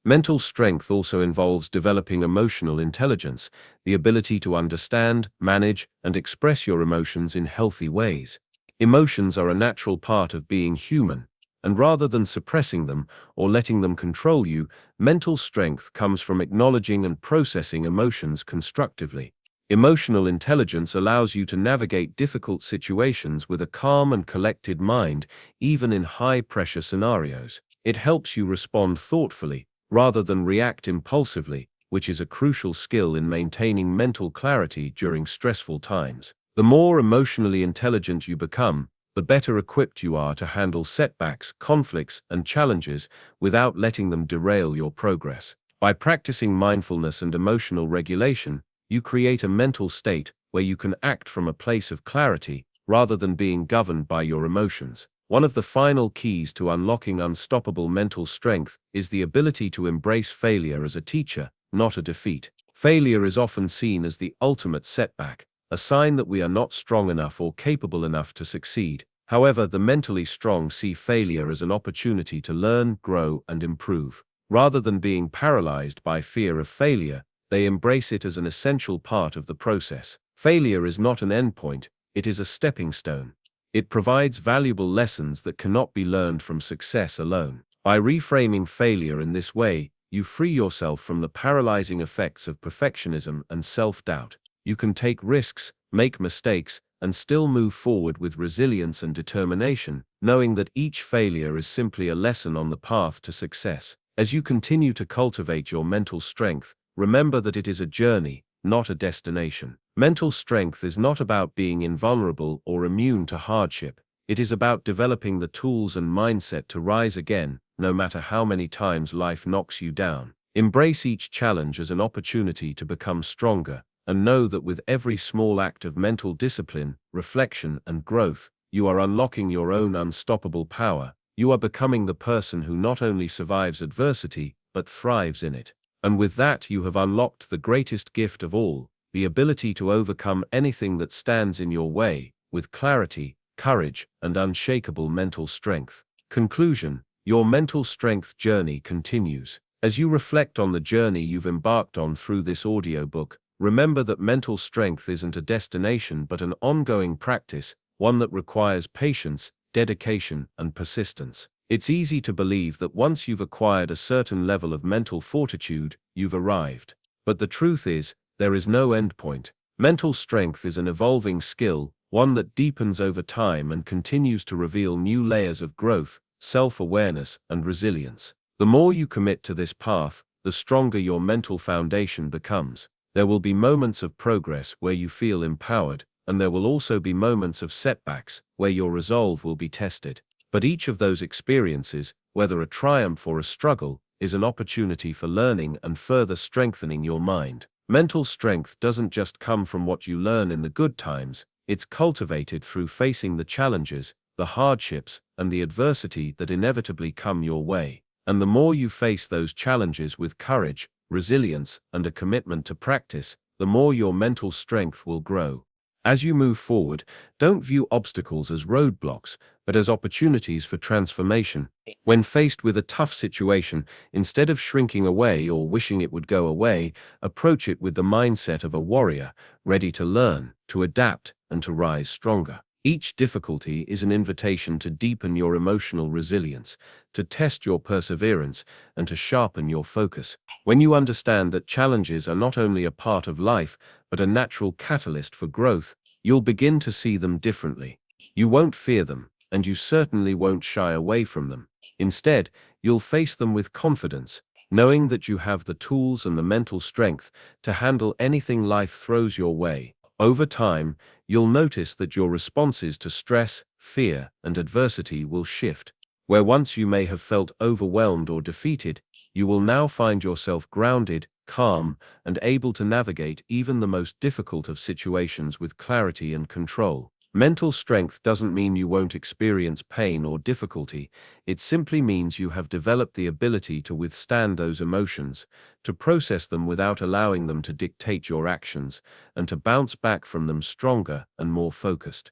Mental strength also involves developing emotional intelligence, the ability to understand, manage, and express your emotions in healthy ways. Emotions are a natural part of being human, and rather than suppressing them or letting them control you, mental strength comes from acknowledging and processing emotions constructively. Emotional intelligence allows you to navigate difficult situations with a calm and collected mind, even in high-pressure scenarios. It helps you respond thoughtfully, rather than react impulsively, which is a crucial skill in maintaining mental clarity during stressful times. The more emotionally intelligent you become, the better equipped you are to handle setbacks, conflicts, and challenges without letting them derail your progress. By practicing mindfulness and emotional regulation, you create a mental state where you can act from a place of clarity rather than being governed by your emotions. One of the final keys to unlocking unstoppable mental strength is the ability to embrace failure as a teacher, not a defeat. Failure is often seen as the ultimate setback, a sign that we are not strong enough or capable enough to succeed. However, the mentally strong see failure as an opportunity to learn, grow, and improve. Rather than being paralyzed by fear of failure, they embrace it as an essential part of the process. Failure is not an endpoint, it is a stepping stone. It provides valuable lessons that cannot be learned from success alone. By reframing failure in this way, you free yourself from the paralyzing effects of perfectionism and self-doubt. You can take risks, make mistakes, and still move forward with resilience and determination, knowing that each failure is simply a lesson on the path to success. As you continue to cultivate your mental strength, remember that it is a journey, not a destination. Mental strength is not about being invulnerable or immune to hardship. It is about developing the tools and mindset to rise again, no matter how many times life knocks you down. Embrace each challenge as an opportunity to become stronger, and know that with every small act of mental discipline, reflection, and growth, you are unlocking your own unstoppable power. You are becoming the person who not only survives adversity, but thrives in it. And with that, you have unlocked the greatest gift of all, the ability to overcome anything that stands in your way, with clarity, courage, and unshakable mental strength. Conclusion: your mental strength journey continues. As you reflect on the journey you've embarked on through this audiobook, remember that mental strength isn't a destination but an ongoing practice, one that requires patience, dedication, and persistence. It's easy to believe that once you've acquired a certain level of mental fortitude, you've arrived. But the truth is, there is no endpoint. Mental strength is an evolving skill, one that deepens over time and continues to reveal new layers of growth, self-awareness, and resilience. The more you commit to this path, the stronger your mental foundation becomes. There will be moments of progress where you feel empowered, and there will also be moments of setbacks where your resolve will be tested. But each of those experiences, whether a triumph or a struggle, is an opportunity for learning and further strengthening your mind. Mental strength doesn't just come from what you learn in the good times, it's cultivated through facing the challenges, the hardships, and the adversity that inevitably come your way. And the more you face those challenges with courage, resilience, and a commitment to practice, the more your mental strength will grow. As you move forward, don't view obstacles as roadblocks, but as opportunities for transformation. When faced with a tough situation, instead of shrinking away or wishing it would go away, approach it with the mindset of a warrior, ready to learn, to adapt, and to rise stronger. Each difficulty is an invitation to deepen your emotional resilience, to test your perseverance, and to sharpen your focus. When you understand that challenges are not only a part of life, but a natural catalyst for growth, you'll begin to see them differently. You won't fear them, and you certainly won't shy away from them. Instead, you'll face them with confidence, knowing that you have the tools and the mental strength to handle anything life throws your way. Over time, you'll notice that your responses to stress, fear, and adversity will shift. Where once you may have felt overwhelmed or defeated, you will now find yourself grounded, calm, and able to navigate even the most difficult of situations with clarity and control. Mental strength doesn't mean you won't experience pain or difficulty. It simply means you have developed the ability to withstand those emotions, to process them without allowing them to dictate your actions, and to bounce back from them stronger and more focused.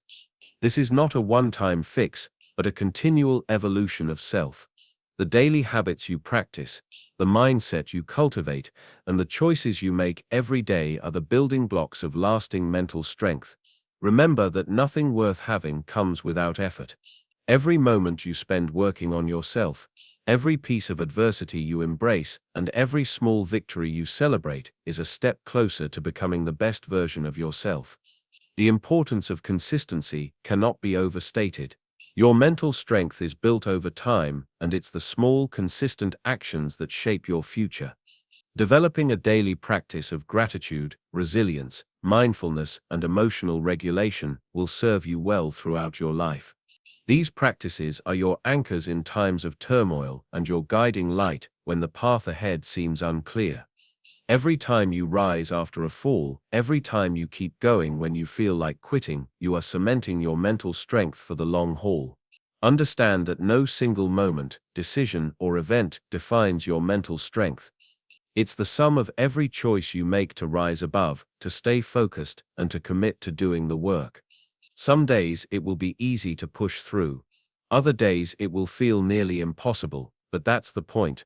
This is not a one-time fix, but a continual evolution of self. The daily habits you practice, the mindset you cultivate, and the choices you make every day are the building blocks of lasting mental strength. Remember that nothing worth having comes without effort. Every moment you spend working on yourself, every piece of adversity you embrace, and every small victory you celebrate is a step closer to becoming the best version of yourself. The importance of consistency cannot be overstated. Your mental strength is built over time, and it's the small, consistent actions that shape your future. Developing a daily practice of gratitude, resilience, mindfulness, and emotional regulation will serve you well throughout your life. These practices are your anchors in times of turmoil and your guiding light when the path ahead seems unclear. Every time you rise after a fall, every time you keep going when you feel like quitting, you are cementing your mental strength for the long haul. Understand that no single moment, decision, or event defines your mental strength. It's the sum of every choice you make to rise above, to stay focused, and to commit to doing the work. Some days it will be easy to push through. Other days it will feel nearly impossible, but that's the point.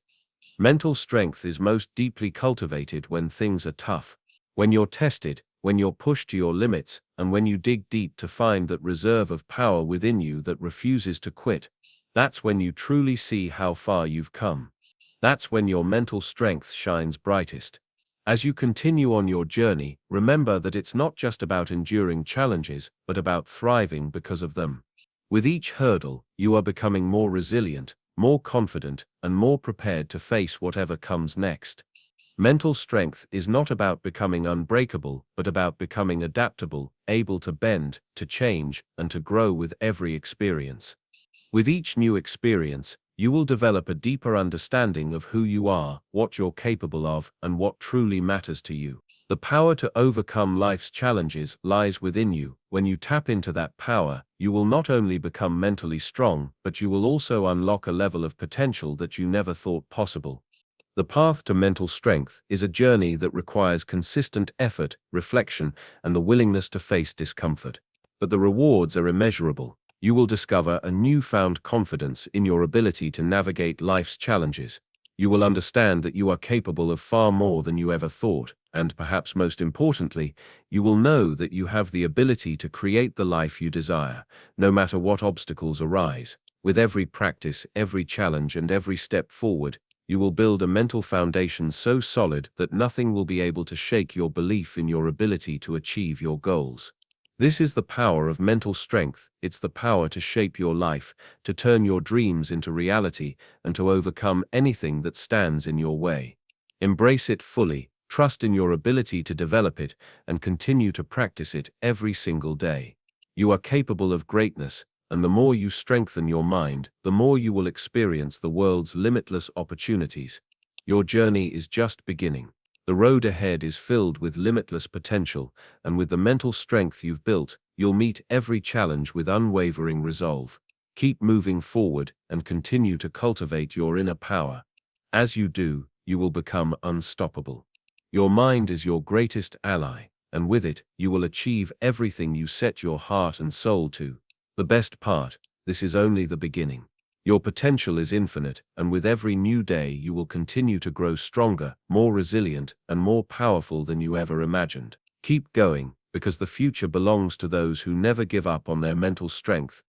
Mental strength is most deeply cultivated when things are tough. When you're tested, when you're pushed to your limits, and when you dig deep to find that reserve of power within you that refuses to quit, that's when you truly see how far you've come. That's when your mental strength shines brightest. As you continue on your journey, remember that it's not just about enduring challenges, but about thriving because of them. With each hurdle, you are becoming more resilient, more confident, and more prepared to face whatever comes next. Mental strength is not about becoming unbreakable, but about becoming adaptable, able to bend, to change, and to grow with every experience. With each new experience, you will develop a deeper understanding of who you are, what you're capable of, and what truly matters to you. The power to overcome life's challenges lies within you. When you tap into that power, you will not only become mentally strong, but you will also unlock a level of potential that you never thought possible. The path to mental strength is a journey that requires consistent effort, reflection, and the willingness to face discomfort. But the rewards are immeasurable. You will discover a newfound confidence in your ability to navigate life's challenges. You will understand that you are capable of far more than you ever thought, and perhaps most importantly, you will know that you have the ability to create the life you desire, no matter what obstacles arise. With every practice, every challenge, and every step forward, you will build a mental foundation so solid that nothing will be able to shake your belief in your ability to achieve your goals. This is the power of mental strength. It's the power to shape your life, to turn your dreams into reality, and to overcome anything that stands in your way. Embrace it fully, trust in your ability to develop it, and continue to practice it every single day. You are capable of greatness, and the more you strengthen your mind, the more you will experience the world's limitless opportunities. Your journey is just beginning. The road ahead is filled with limitless potential, and with the mental strength you've built, you'll meet every challenge with unwavering resolve. Keep moving forward and continue to cultivate your inner power. As you do, you will become unstoppable. Your mind is your greatest ally, and with it, you will achieve everything you set your heart and soul to. The best part, this is only the beginning. Your potential is infinite, and with every new day you will continue to grow stronger, more resilient, and more powerful than you ever imagined. Keep going, because the future belongs to those who never give up on their mental strength.